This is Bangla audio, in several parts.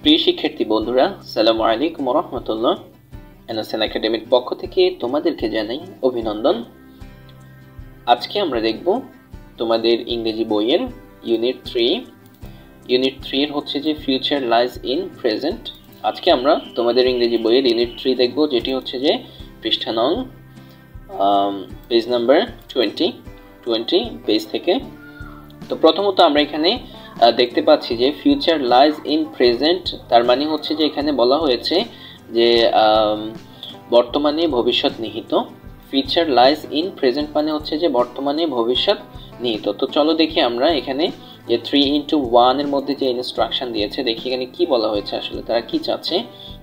প্রিয় শিক্ষার্থী বন্ধুরা, আসসালামু আলাইকুম ওয়া রাহমাতুল্লাহ। এনএসএন একাডেমির পক্ষ থেকে তোমাদেরকে জানাই অভিনন্দন। আজকে আমরা দেখব তোমাদের ইংরেজি বইয়ের ইউনিট 3 এর হচ্ছে যে ফিউচার লাইজ ইন প্রেজেন্ট। আজকে আমরা তোমাদের ইংরেজি বইয়ের ইউনিট 3 দেখব, যেটি হচ্ছে যে পৃষ্ঠা নং পেজ নাম্বার 20 পেজ থেকে। তো প্রথমত আমরা এখানে দেখতে পাচ্ছি যে ফিউচার লাইজ ইন প্রেজেন্ট, তার মানে হচ্ছে যে এখানে বলা হয়েছে যে বর্তমানে ভবিষ্যৎ নিহিত। ফিউচার লাইজ ইন প্রেজেন্ট মানে হচ্ছে যে বর্তমানে ভবিষ্যৎ নিহিত। তো চলো দেখি আমরা এখানে যে 3:1 এর মধ্যে যে ইনস্ট্রাকশন দিয়েছে, দেখি এখানে কি বলা হয়েছে, আসলে তারা কি চাচ্ছে,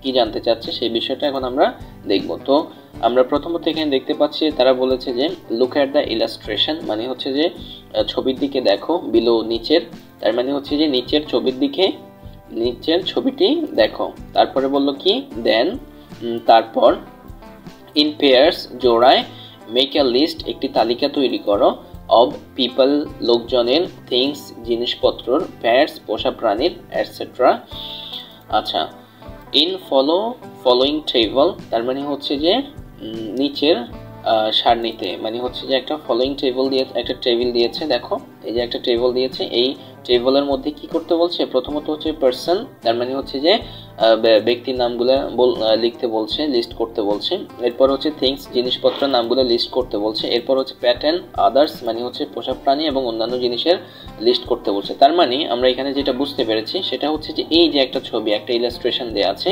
কি জানতে চাচ্ছে সেই বিষয়টা এখন আমরা দেখব। তো আমরা প্রথমত এখানে দেখতে পাচ্ছি তারা বলেছে যে লুক অ্যাট দ্য ইলাস্ট্রেশন, মানে হচ্ছে যে ছবির দিকে দেখো, বিলো নিচের, তার মানে হচ্ছে যে নিচের ছবির দিকে, নিচের ছবিটি দেখো। তারপরে বললো কি দেন, তারপর ইন পেয়ার্স জোড়ায়, মেক আ লিস্ট একটি তালিকা তৈরি করো, অব পিপল লোকজনের, থিংস জিনিসপত্রর, প্যাটস পোষা প্রাণীর, এটসেট্রা। আচ্ছা, ইন ফলোইং টেবল, তার মানে হচ্ছে যে নিচের সারণীতে, মানে হচ্ছে যে একটা ফলোইং টেবল দিয়ে একটা টেবিল দিয়েছে, দেখো এই যে একটা টেবল দিয়েছে, এই টেবলের মধ্যে কি করতে বলছে, প্রথমত হচ্ছে পার্সন, তার মানে হচ্ছে যে ব্যক্তির নামগুলো লিখতে বলছে, লিস্ট করতে বলছে। এরপর হচ্ছে থিংস জিনিসপত্রের নামগুলো লিস্ট করতে বলছে। এরপর হচ্ছে প্যাটার্ন আদার্স, মানে হচ্ছে পোষা প্রাণী এবং অন্যান্য জিনিসের লিস্ট করতে বলছে। তার মানে আমরা এখানে যেটা বুঝতে পেরেছি সেটা হচ্ছে যে এই যে একটা ছবি, একটা ইলাস্ট্রেশন দেওয়া আছে,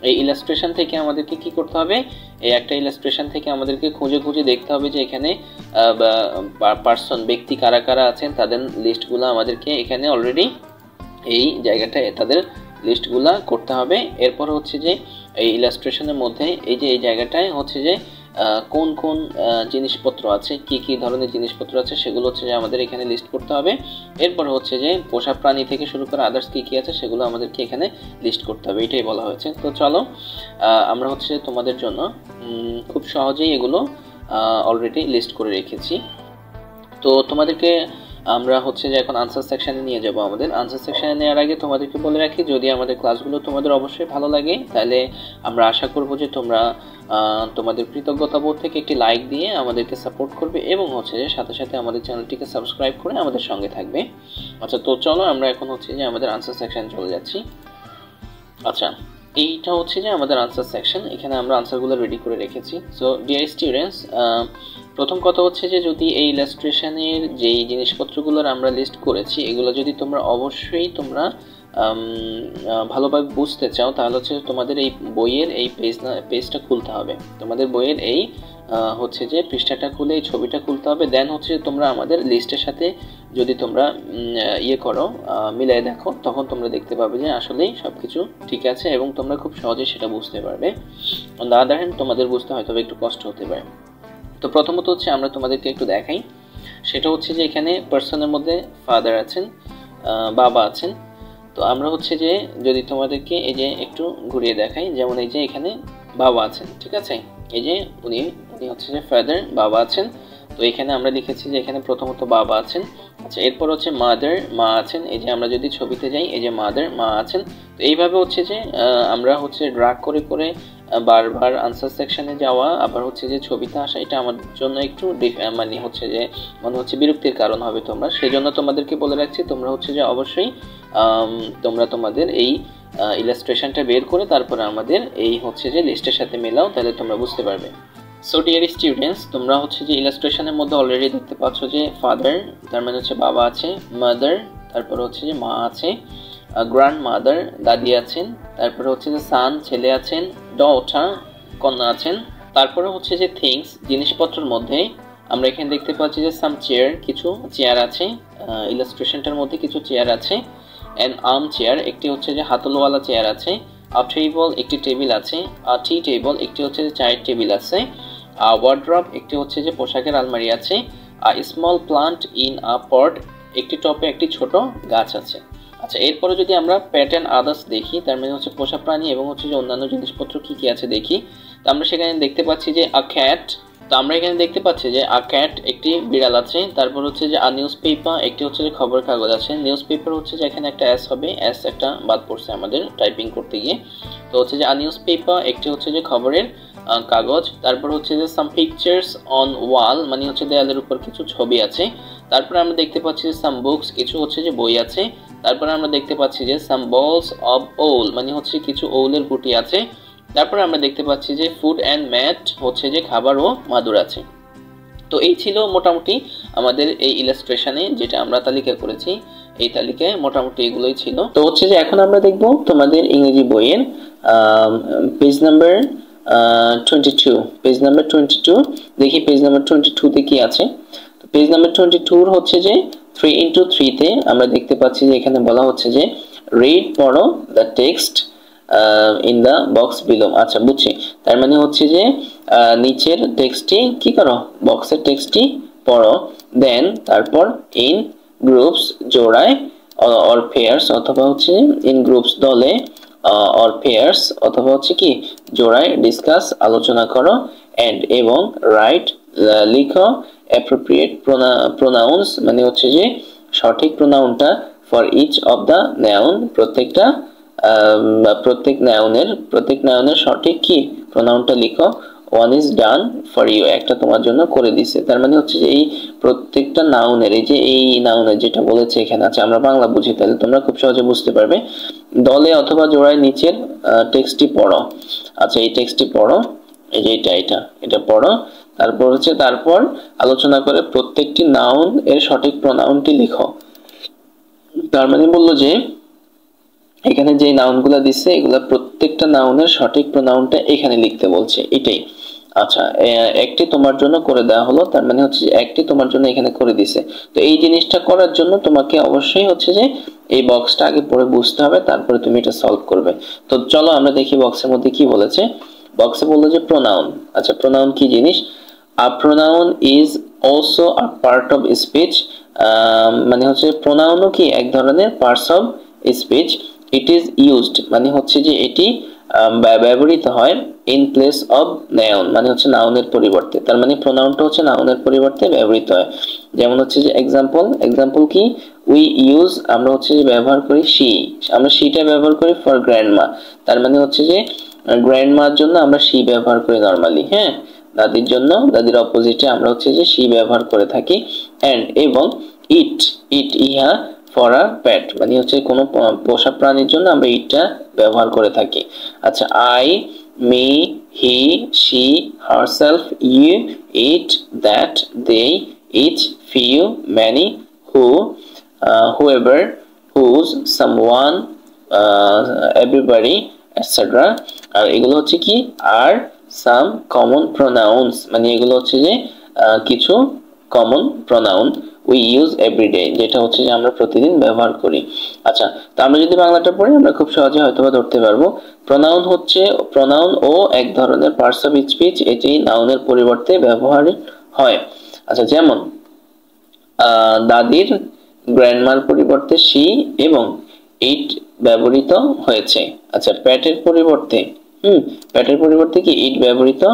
এই ইলাস্ট্রেশন থেকে আমাদেরকে কি করতে হবে, এই একটা ইলাস্ট্রেশন থেকে আমাদেরকে খুঁজে খুঁজে দেখতে হবে যে এখানে পার্সন, ব্যক্তি কারা কারা আছেন, তাদের লিস্টগুলো আমাদেরকে এখানে অলরেডি এই জায়গাটায় তাদের লিস্টগুলা করতে হবে। এরপর হচ্ছে যে এই ইলাস্ট্রেশনের মধ্যে এই যে এই জায়গাটায় হচ্ছে যে কোন কোন জিনিসপত্র আছে, কি কি ধরনের জিনিসপত্র আছে, সেগুলো হচ্ছে যে আমাদের এখানে লিস্ট করতে হবে। এরপর হচ্ছে যে পোষা প্রাণী থেকে শুরু করে আদার্স কি কি আছে সেগুলো আমাদেরকে এখানে লিস্ট করতে হবে, এটাই বলা হয়েছে। তো চলো আমরা হচ্ছে তোমাদের জন্য খুব সহজেই এগুলো অলরেডি লিস্ট করে রেখেছি। তো তোমাদেরকে আমরা হচ্ছে যে এখন আনসার সেকশনে নিয়ে যাব। আমাদের আনসার সেকশনে নেওয়ার আগে তোমাদেরকে বলে রাখি, যদি আমাদের ক্লাসগুলো তোমাদের অবশ্যই ভালো লাগে, তাহলে আমরা আশা করব যে তোমরা তোমাদের কৃতজ্ঞতা বোধ থেকে একটি লাইক দিয়ে আমাদেরকে সাপোর্ট করবে এবং হচ্ছে যে সাথে সাথে আমাদের চ্যানেলটিকে সাবস্ক্রাইব করে আমাদের সঙ্গে থাকবে। আচ্ছা, তো চলো আমরা এখন হচ্ছে যে আমাদের আনসার সেকশনে চলে যাচ্ছি। আচ্ছা, এইটা হচ্ছে যে আমাদের আনসার সেকশন, এখানে আমরা আনসারগুলো রেডি করে রেখেছি। সো ডিয়ার স্টুডেন্টস, প্রথম কথা হচ্ছে যে যদি এই ইলাস্ট্রেশনের যেই জিনিসপত্রগুলোর আমরা লিস্ট করেছি এগুলো যদি তোমরা অবশ্যই তোমরা ভালোভাবে বুঝতে চাও, তাহলে হচ্ছে তোমাদের এই বইয়ের এই পেজটা খুলতে হবে, তোমাদের বইয়ের এই হচ্ছে যে পৃষ্ঠাটা খুলে এই ছবিটা খুলতে হবে। দেন হচ্ছে তোমরা আমাদের লিস্টের সাথে যদি তোমরা করো, মিলাই দেখো, তখন তোমরা দেখতে পাবে যে আসলেই সব কিছু ঠিক আছে এবং তোমরা খুব সহজে সেটা বুঝতে পারবে। অন দ্য আদার হ্যান্ড তোমাদের বুঝতে হয়তো একটু কষ্ট হতে পারে। তো প্রথমত হচ্ছে আমরা তোমাদেরকে একটু দেখাই, সেটা হচ্ছে যে এখানে পার্সনের মধ্যে ফাদার আছেন, বাবা আছেন। তো আমরা হচ্ছে যে যদি তোমাদেরকে এই যে একটু ঘুরিয়ে দেখাই, যেমন এই যে এখানে বাবা আছেন, ঠিক আছে, এই যে উনি হচ্ছে যে ফাদার, বাবা আছেন। তো এখানে আমরা লিখেছি যে এখানে প্রথমত বাবা আছেন। আচ্ছা, এরপর হচ্ছে মাদার, মা আছেন, এই যে আমরা যদি ছবিতে যাই এই যে মাদার, মা আছেন। তো এইভাবে হচ্ছে যে আমরা হচ্ছে ড্রাগ করে করে বারবার আনসার সেকশনে যাওয়া, আবার হচ্ছে যে ছবিতে আসা, এটা আমার জন্য একটু মানে হচ্ছে যে মনে হচ্ছে বিরক্তির কারণ হবে তোমরা, সেই জন্য তোমাদেরকে বলে রাখছি তোমরা হচ্ছে যে অবশ্যই তোমরা তোমাদের এই ইলাস্ট্রেশনটা বের করে তারপরে আমাদের এই হচ্ছে যে লিস্টের সাথে মেলাও, তাহলে তোমরা বুঝতে পারবে। সো ডিয়ার স্টুডেন্টস, তোমরা হচ্ছে যে ইলাস্ট্রেশনের মধ্যে অলরেডি দেখতে পাচ্ছ যে ফাদার, তার মানে হচ্ছে বাবা আছে, মাদার, তারপর হচ্ছে যে মা আছে, গ্র্যান্ড মাদার দাদি আছেন, তারপরে হচ্ছে যে সান ছেলে আছেন, ডটার কন্যা আছেন। তারপরে হচ্ছে যে থিংস জিনিসপত্রের মধ্যে আমরা এখানে দেখতে পাচ্ছি যে সাম চেয়ার, কিছু চেয়ার আছে, ইলাস্ট্রেশনটার মধ্যে কিছু চেয়ার আছে। অ্যান আর্ম চেয়ার, একটি হচ্ছে যে হাতলওয়ালা চেয়ার আছে। আ টেবল, একটি টেবিল আছে। আ টি টেবল, একটি হচ্ছে যে চায়ের টেবিল আছে। আ ওয়ার্ড্রপ, একটি হচ্ছে যে পোশাকের আলমারি আছে। A small plant in a pot, একটি টপে একটি ছোট গাছ আছে। আচ্ছা, এরপরে যদি আমরা প্যাটার্ন আদার্স দেখি, তার মানে হচ্ছে পোষা প্রাণী এবং হচ্ছে যে অন্যান্য জিনিসপত্র কি কি আছে দেখি। তো আমরা সেখানে দেখতে পাচ্ছি যে আ ক্যাট, তো আমরা এখানে দেখতে পাচ্ছি যে আ ক্যাট একটি বিড়াল আছে। তারপর হচ্ছে যে আ নিউজ পেপার একটি হচ্ছে যে খবর কাগজ আছে। নিউজ পেপার হচ্ছে যে এখানে একটা এস হবে, এস একটা বাদ পড়ছে আমাদের টাইপিং করতে গিয়ে। তো হচ্ছে যে আ নিউজ পেপার একটি হচ্ছে যে খবরের কাগজ। তারপর হচ্ছে যে সাম পিকচার্স অন ওয়াল মানে হচ্ছে দেয়ালের উপর কিছু ছবি আছে। তারপর আমরা দেখতে পাচ্ছি যে সাম বুকস কিছু হচ্ছে যে বই আছে। তারপরে আমরা দেখতে পাচ্ছি যে সাম বলস অফ ওল মানে হচ্ছে কিছু ওলের গুটি আছে। তারপরে আমরা দেখতে পাচ্ছি যে ফুড অ্যান্ড ম্যাট হচ্ছে যে খাবার ও মাদুর আছে। তো এই ছিল মোটামুটি আমাদের এই ইলাস্ট্রেশনে যেটা আমরা তালিকা করেছি, এই তালিকায় মোটামুটি এগুলোই ছিল। তো হচ্ছে যে এখন আমরা দেখব তোমাদের ইংরেজি বইয়ের পেজ নাম্বার 22, পেজ নাম্বার 22। দেখি পেজ নাম্বার 22 তে কি আছে। তো পেজ নাম্বার 22 হচ্ছে যে 3x3 তে আমরা দেখতে পাচ্ছি যে এখানে বলা হচ্ছে যে রিড পড়ো the text in the box below. আচ্ছা বুঝছি, তার মানে হচ্ছে যে নিচের টেক্সটটি কি করো, বক্সের টেক্সটটি পড়ো। দেন তারপর ইন গ্রুপস জোড়ায় অর পেয়ার্স অথবা হচ্ছে ইন গ্রুপস দলে অর পেয়ার্স অথবা হচ্ছে কি জোড়ায় ডিসকাস আলোচনা করো। এন্ড এবং রাইট লিখো অ্যাপ্রোপ্রিয়েট প্রোনাউন্স মানে হচ্ছে যে সঠিক প্রোনাউনটা for each of the noun প্রত্যেক নাউনের সঠিক কি প্রোনাউনটা লিখো। One is done for you একটা তোমার জন্য করে দিছে। তার মানে হচ্ছে যে এই প্রত্যেকটা নাউনের এই যে এই নাউনের যেটা বলেছে এখানে আছে, আমরা বাংলা বুঝি তাহলে তোমরা খুব সহজে বুঝতে পারবে। দলে অথবা জোড়ায় নিচের টেক্সটটি পড়ো। আচ্ছা এই টেক্সটটি পড়ো, এই যে এটা পড়ো। তারপর আলোচনা করে প্রত্যেকটি নাউন এর সঠিক প্রোনাউনটি লিখো। তার মানে বললো যে এখানে যে নাউনগুলো দিচ্ছে এগুলা প্রত্যেকটা নাউনের সঠিক প্রোনাউনটা এখানে লিখতে বলছে, এটাই। আচ্ছা একটি তোমার জন্য করে দেওয়া হলো, তার মানে হচ্ছে যে একটি তোমার জন্য এখানে করে দিছে। তো এই জিনিসটা করার জন্য তোমাকে অবশ্যই হচ্ছে যে এই বক্সটা আগে পড়ে বুঝতে হবে, তারপরে তুমি এটা সলভ করবে। তো চলো আমরা দেখি বক্সের মধ্যে কি বলেছে। বক্সে বললো যে প্রোনাউন। আচ্ছা প্রোনাউন কি জিনিস? A pronoun is also a part of speech, মানে হচ্ছে প্রোনাউনও কি এক ধরনের parts of speech. It is used মানে হচ্ছে যে এটি ব্যবহৃত হয় ইন প্লেস অফ নাউন মানে হচ্ছে নাউনের পরিবর্তে। তার মানে প্রোনাউনটা হচ্ছে নাউনের পরিবর্তে ব্যবহৃত হয়। যেমন হচ্ছে যে এক্সাম্পল কি উই ইউজ আমরা হচ্ছে যে ব্যবহার করি শি, আমরা শিটা ব্যবহার করি ফর গ্র্যান্ডমা। তার মানে হচ্ছে যে গ্র্যান্ডমার জন্য আমরা শি ব্যবহার করি নরমালি, হ্যাঁ। দাদির অপোজিটে আমরা হচ্ছে যে শি ব্যবহার করে থাকি। এন্ড এবং ইট ইহা ফর আ পেট মানে হচ্ছে কোনো পোষা প্রাণীর জন্য আমরা ইটটা ব্যবহার করে থাকি। আচ্ছা I me he she herself you it that they each few many who whoever whose someone everybody etcetera. আর এগুলো হচ্ছে কি আর সাম কমন প্রোনাউন্স মানে এগুলো হচ্ছে যে কিছু common pronoun we use everyday যেটা হচ্ছে যে আমরা প্রতিদিন ব্যবহার করি। আচ্ছা তো আমরা যদি বাংলাটা পড়ি আমরা খুব সহজে হয়তোবা ধরতে পারবো। প্রোনাউন ও এক ধরনের পার্টস অফ স্পিচ, এটি নাউনের পরিবর্তে ব্যবহার হয়। আচ্ছা যেমন দাদির গ্র্যান্ডমার পরিবর্তে শি এবং ইট ব্যবহৃত হয়েছে। আচ্ছা প্যাটের পরিবর্তে কি ইট ব্যবহৃত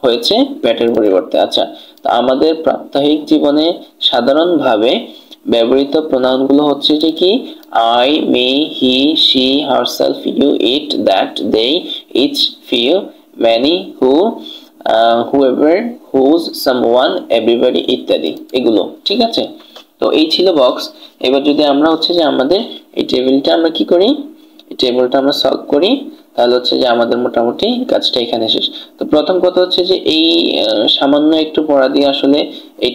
হয়েছে প্যাটের পরিবর্তে। আচ্ছা তো আমাদের প্রাত্যহিক জীবনে সাধারণভাবে ব্যবহৃত প্রোনাউনগুলো হচ্ছে যে কি I me he she herself you it that they each few many who whoever whose someone everybody ইত্যাদি এগুলো, ঠিক আছে। তো এই ছিল বক্স। এবার যদি আমরা হচ্ছে যে আমাদের এই টেবিলটা আমরা কি করি, এই টেবিলটা আমরা সলভ করি, তাহলে হচ্ছে যে আমাদের মোটামুটি কাজটা এখানে শেষ। তো প্রথম কথা হচ্ছে যে এই সামান্য একটু পড়া দিয়ে আসলে এই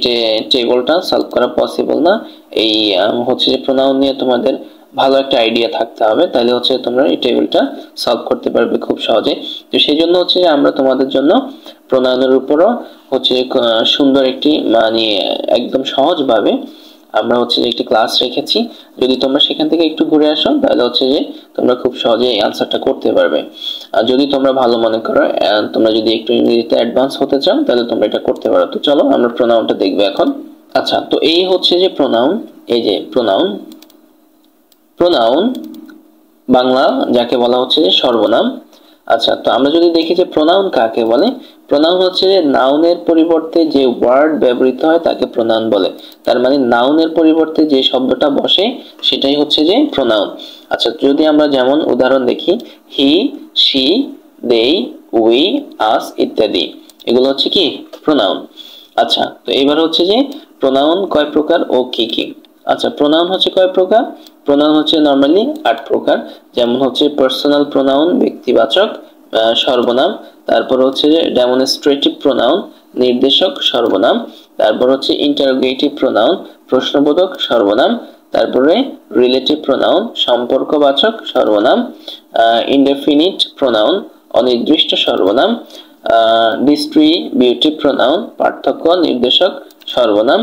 টেবিলটা সলভ করা পসিবল না। এই হচ্ছে যে প্রোনাউন নিয়ে তোমাদের ভালো একটা আইডিয়া থাকতে হবে, তাহলে হচ্ছে তোমরা এই টেবিলটা সলভ করতে পারবে খুব সহজে। তো সেই জন্য হচ্ছে যে আমরা তোমাদের জন্য প্রোনাউনের উপরও হচ্ছে সুন্দর একটি মানে একদম সহজভাবে আমরা হচ্ছে যে একটি ক্লাস রেখেছি। যদি তোমরা সেখান থেকে একটু ঘুরে আসো তাহলে হচ্ছে যে তোমরা খুব সহজে এই আনসারটা করতে পারবে। আর যদি তোমরা ভালো মনে করো, তোমরা যদি একটু ইংরেজিতে অ্যাডভান্স হতে চাও তাহলে তোমরা এটা করতে পারো। তো চলো আমরা প্রোনাউনটা দেখবো এখন। আচ্ছা তো এই হচ্ছে যে প্রোনাউন, এই যে প্রোনাউন বাংলা যাকে বলা হচ্ছে যে সর্বনাম। আচ্ছা, তো আমরা যদি দেখি যে প্রোনাউন কাকে বলে, প্রোনাউন হচ্ছে যে নাউনের পরিবর্তে যে ওয়ার্ড ব্যবহৃত হয় তাকে প্রোনাউন বলে। তার মানে নাউনের পরিবর্তে যে শব্দটা বসে সেটাই হচ্ছে যে প্রোনাউন। আচ্ছা, যদি আমরা যেমন উদাহরণ দেখি, হি, শি, দে, উই, আস ইত্যাদি, এগুলো হচ্ছে কি প্রোনাউন। আচ্ছা, তো এবার হচ্ছে যে প্রোনাউন কয় প্রকার ও কি কি। আচ্ছা, প্রোনাউন হচ্ছে কয় প্রকার? প্রোনাউন হচ্ছে নরমালি 8 প্রকার। যেমন হচ্ছে পার্সোনাল প্রোনাউন ব্যক্তিবাচক সর্বনাম, তারপর হচ্ছে যে ডেমনস্ট্রেটিভ প্রোনাউন নির্দেশক সর্বনাম, তারপর হচ্ছে ইন্টারোগেটিভ প্রোনাউন প্রশ্নবোধক সর্বনাম, তারপরে রিলেটিভ প্রোনাউন সম্পর্কবাচক সর্বনাম, ইনডেফিনিট প্রোনাউন অনির্দিষ্ট সর্বনাম, ডিস্ট্রিবিউটিভ প্রোনাউন পার্থক্য নির্দেশক সর্বনাম,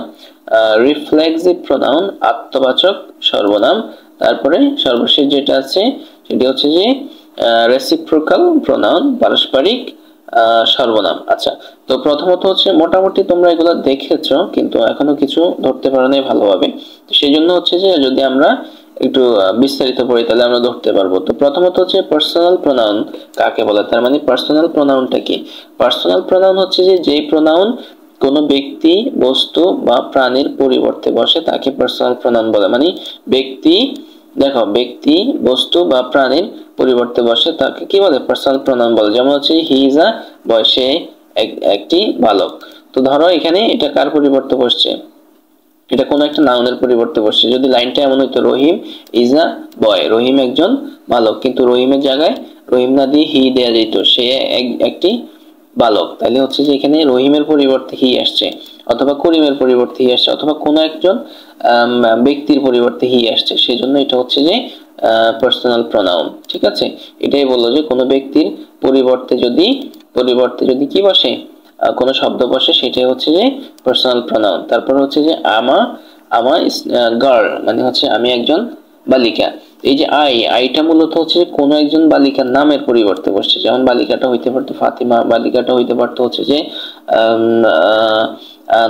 রিফ্লেক্সিভ প্রোনাউন আত্মবাচক সর্বনাম, তারপরে সর্বশেষ যেটা আছে সেটি হচ্ছে যে রেসিপ্রোকাল প্রোনাউন পারস্পরিক সর্বনাম। আচ্ছা, তো প্রথমত হচ্ছে মোটামুটি তোমরা এগুলো দেখেছো কিন্তু এখনো কিছু ধরতে পারো নাই ভালোভাবে, তো সেই জন্য হচ্ছে যে যদি আমরা একটু বিস্তারিত পড়ি তাহলে আমরা ধরতে পারবো। তো প্রথমত হচ্ছে পার্সোনাল প্রোনাউন কাকে বলে, তার মানে পার্সোনাল প্রোনাউনটা কি? পার্সোনাল প্রোনাউন হচ্ছে যে যেই প্রোনাউন কোনো ব্যক্তি বস্তু বা প্রাণীর পরিবর্তে বসে তাকে পার্সোনাল প্রোনাউন বলে। মানে ব্যক্তি, দেখো ব্যক্তি বস্তু বা প্রাণীর পরিবর্তে বসে তাকে কি বলে? পার্সোনাল প্রোনাউন বলে। যেমন হচ্ছে হি ইজ আ বয়, সে একটি বালক। তো ধরো এখানে এটা কার পরিবর্তে বসছে? এটা কোনো একটা নাউনের পরিবর্তে বসছে। যদি লাইনটা এমন হইতো রহিম ইজ আ বয়, রহিম একজন বালক, কিন্তু রহিমের জায়গায় রহিম না দিয়ে হি দেয়া যেত, সে একটি বালক, তাহলে হচ্ছে যে এখানে রহিমের পরিবর্তে হি আসছে, অথবা করিমের পরিবর্তে হি আসছে, অথবা কোনো একজন ব্যক্তির পরিবর্তে হি আসছে, সেজন্য এটা হচ্ছে যে পার্সোনাল প্রোনাউন। ঠিক আছে, এটাই বললো যে কোনো ব্যক্তির পরিবর্তে যদি কি বসে, কোনো শব্দ বসে, সেটাই হচ্ছে যে পার্সোনাল প্রোনাউন। তারপর হচ্ছে যে আমার গার্ল, মানে হচ্ছে আমি একজন বালিকা। এই যে আইটা মূলত হচ্ছে কোনো একজন বালিকার নামের পরিবর্তে বসছে। যেমন বালিকাটা হইতে পারতো ফাতিমা, বালিকাটা হইতে পারতো হচ্ছে যে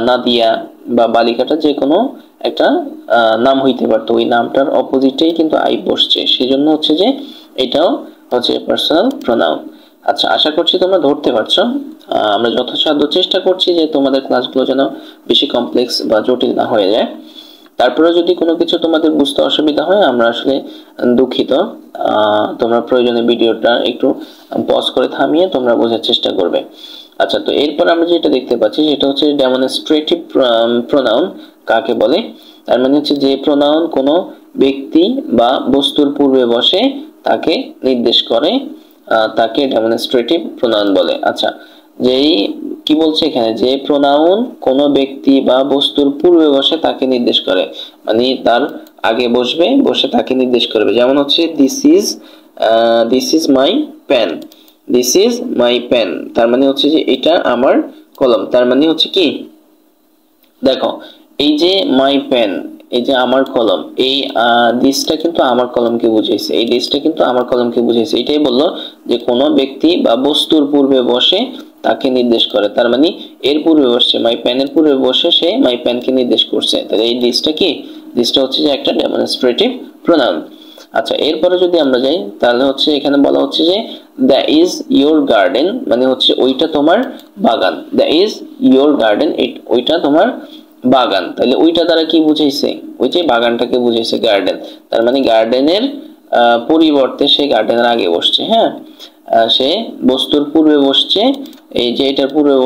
নাদিয়া, বা বালিকাটা যে কোনো একটা নাম হইতে পারতো, ওই নামটার অপোজিটেই কিন্তু আই বসছে, সেজন্য হচ্ছে যে এটাও হচ্ছে পার্সোনাল প্রোনাউন। আচ্ছা, আশা করছি তোমরা ধরতে পারছো। আমরা যথাসাধ্য চেষ্টা করছি যে তোমাদের ক্লাসগুলো যেন বেশি কমপ্লেক্স বা জটিল না হয়ে যায়। তারপরে যদি কোনো কিছু তোমাদের বুঝতে অসুবিধা হয় আমরা আসলে দুঃখিত। তোমরা প্রয়োজনে ভিডিওটা একটু পজ করে থামিয়ে তোমরা বোঝার চেষ্টা করবে। আচ্ছা, তো এরপর আমরা যেটা দেখতে পাচ্ছি সেটা হচ্ছে ডেমনস্ট্রেটিভ প্রোনাউন কাকে বলে। তার মানে হচ্ছে যে প্রোনাউন কোনো ব্যক্তি বা বস্তুর পূর্বে বসে তাকে নির্দেশ করে, তাকে ডেমনস্ট্রেটিভ প্রোনাউন বলে। আচ্ছা, যেই কি বলছে এখানে, যে প্রোনাউন কোনো ব্যক্তি বা বস্তুর পূর্বে বসে তাকে নির্দেশ করে, মানে তার আগে বসে তাকে নির্দেশ করবে। যেমন হচ্ছে this is my pen, this is my pen, তার মানে হচ্ছে যে এটা আমার কলম। তার মানে হচ্ছে কি, দেখো এই যে মাই পেন, এই যে আমার কলম, এই দিসটা কিন্তু আমার কলমকে বুঝাইছে, এই দিসটা কিন্তু আমার কলমকে বুঝাইছে। এটাই বললো যে কোনো ব্যক্তি বা বস্তুর পূর্বে বসে তাকে নির্দেশ করে। তার মানে এর পূর্বে বসছে, মাই পেনের পূর্বে বসে সে মাই পেনকে নির্দেশ করছে। তাহলে এই দিসটা কি? দিসটা হচ্ছে যে একটা ডেমনস্ট্রেটিভ প্রোনাউন। আচ্ছা, এরপরে যদি আমরা যাই তাহলে হচ্ছে এখানে বলা হচ্ছে যে দ্য ইজ ইয়োর গার্ডেন, মানে হচ্ছে ওইটা তোমার বাগান। দ্য ইজ ইয়োর গার্ডেন, ওইটা তোমার বাগান। তাহলে ওইটা দ্বারা কি বুঝাইছে? ওই যে বাগানটাকে বুঝাইছে, গার্ডেন। তার মানে গার্ডেনের পরিবর্তে সে গার্ডেনের আগে বসছে। হ্যাঁ, সে বস্তুর পূর্বে বসছে, এই যে এটার পূর্বে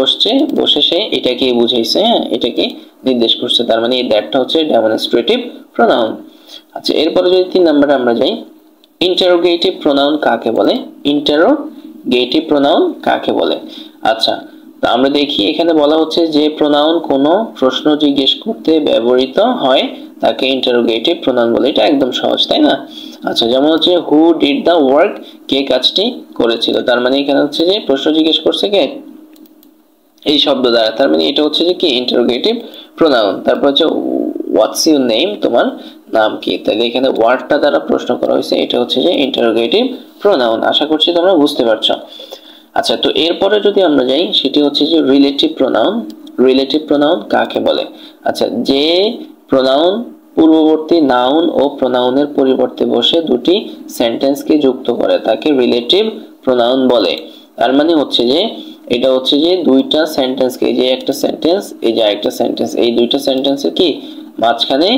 বসে সে এটাকে বুঝাইছে, হ্যাঁ এটাকে নির্দেশ করছে। তার মানে এই দ্যাটটা হচ্ছে ডেমনস্ট্রেটিভ প্রোনাউন। আচ্ছা, এরপরে যদি 3 নম্বরে আমরা যাই, ইন্টারোগেটিভ প্রোনাউন কাকে বলে? ইন্টারোগেটিভ প্রোনাউন কাকে বলে? আচ্ছা, তো আমরা দেখি এখানে বলা হচ্ছে যে প্রোনাউন কোনো প্রশ্ন জিজ্ঞেস করতে ব্যবহৃত হয় তাকে ইন্টারোগেটিভ প্রোনাউন বলে। এটা একদম সহজ, তাই না? আচ্ছা, যেমন হচ্ছে হু ডিড দ্য ওয়ার্ক, কে কাজটি করেছিল। তার মানে এখানে হচ্ছে যে প্রশ্ন জিজ্ঞেস করছে কে? এই শব্দ দ্বারা। তার মানে এটা হচ্ছে যে কি? Interrogative pronoun. তারপর হচ্ছে হোয়াটস ইউর নেম, তোমার নাম কি। তাহলে এখানে ওয়ার্ডটা দ্বারা প্রশ্ন করা হয়েছে, এটা হচ্ছে যে ইন্টারোগেটিভ প্রোনাউন। আশা করছি তোমরা বুঝতে পারছো। আচ্ছা, তো এরপরে যদি আমরা যাই সেটি হচ্ছে যে রিলেটিভ প্রোনাউন। রিলেটিভ প্রোনাউন কাকে বলে? আচ্ছা, যে প্রোনাউন পূর্ববর্তী নাউন ও প্রোনাউনের পরিবর্তে বসে দুটি সেন্টেন্সকে যুক্ত করে তাকে রিলেটিভ প্রোনাউন বলে। তার মানে হচ্ছে যে এটা হচ্ছে যে দুইটা সেন্টেন্সকে, এই যে একটা সেন্টেন্স, এই যে আরেকটা সেন্টেন্স, এই দুইটা সেন্টেন্সের কি মাঝখানে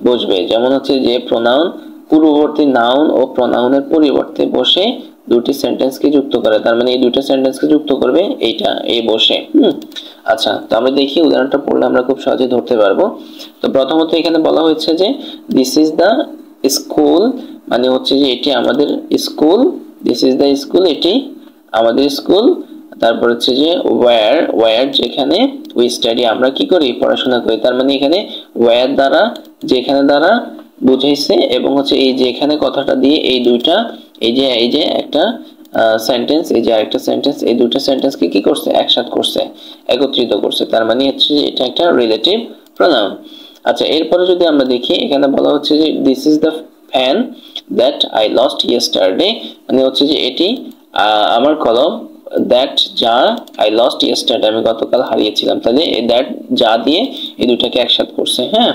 বসবে। যেমন হচ্ছে যে প্রোনাউন পূর্ববর্তী নাউন ও প্রোনাউনের পরিবর্তে বসে দুটি সেন্টেন্সকে যুক্ত করে, তার মানে এই দুইটা সেন্টেন্সকে যুক্ত করবে এইটা এই বসে। আচ্ছা, তো আমরা দেখি উদাহরণটা পড়লে আমরা খুব সহজে ধরতে পারবো। তো প্রথমত এখানে বলা হয়েছে যে দিস ইজ দ্য স্কুল, মানে হচ্ছে যে এটি আমাদের school, this is the school, এটি আমাদের স্কুল। তারপর হচ্ছে যে ওয়্যার যেখানে উই স্টাডি, আমরা কি করি পড়াশোনা করি। তার মানে এখানে ওয়্যার দ্বারা যেখানে দ্বারা বুঝাইছে, এবং হচ্ছে এই যে এখানে কথাটা দিয়ে এই দুইটা এই যে একটা সেন্টেন্স, এই যে আরেকটা সেন্টেন্স, এই দুটো সেন্টেন্সকে কি করছে একসাথে করছে, একত্রিত করছে। তার মানে হচ্ছে যে এটা একটা রিলেটিভ প্রোনাউন। আচ্ছা, এরপরে যদি আমরা দেখি এখানে বলা হচ্ছে যে this is the fan that I lost yesterday, মানে হচ্ছে যে এটি আমার কলম, দ্যাট যা আই লস্ট ইয়েস্টারডে আমি গতকাল হারিয়েছিলাম। তাহলে দ্যাট যা দিয়ে এই দুটাকে একসাথে করছে। হ্যাঁ,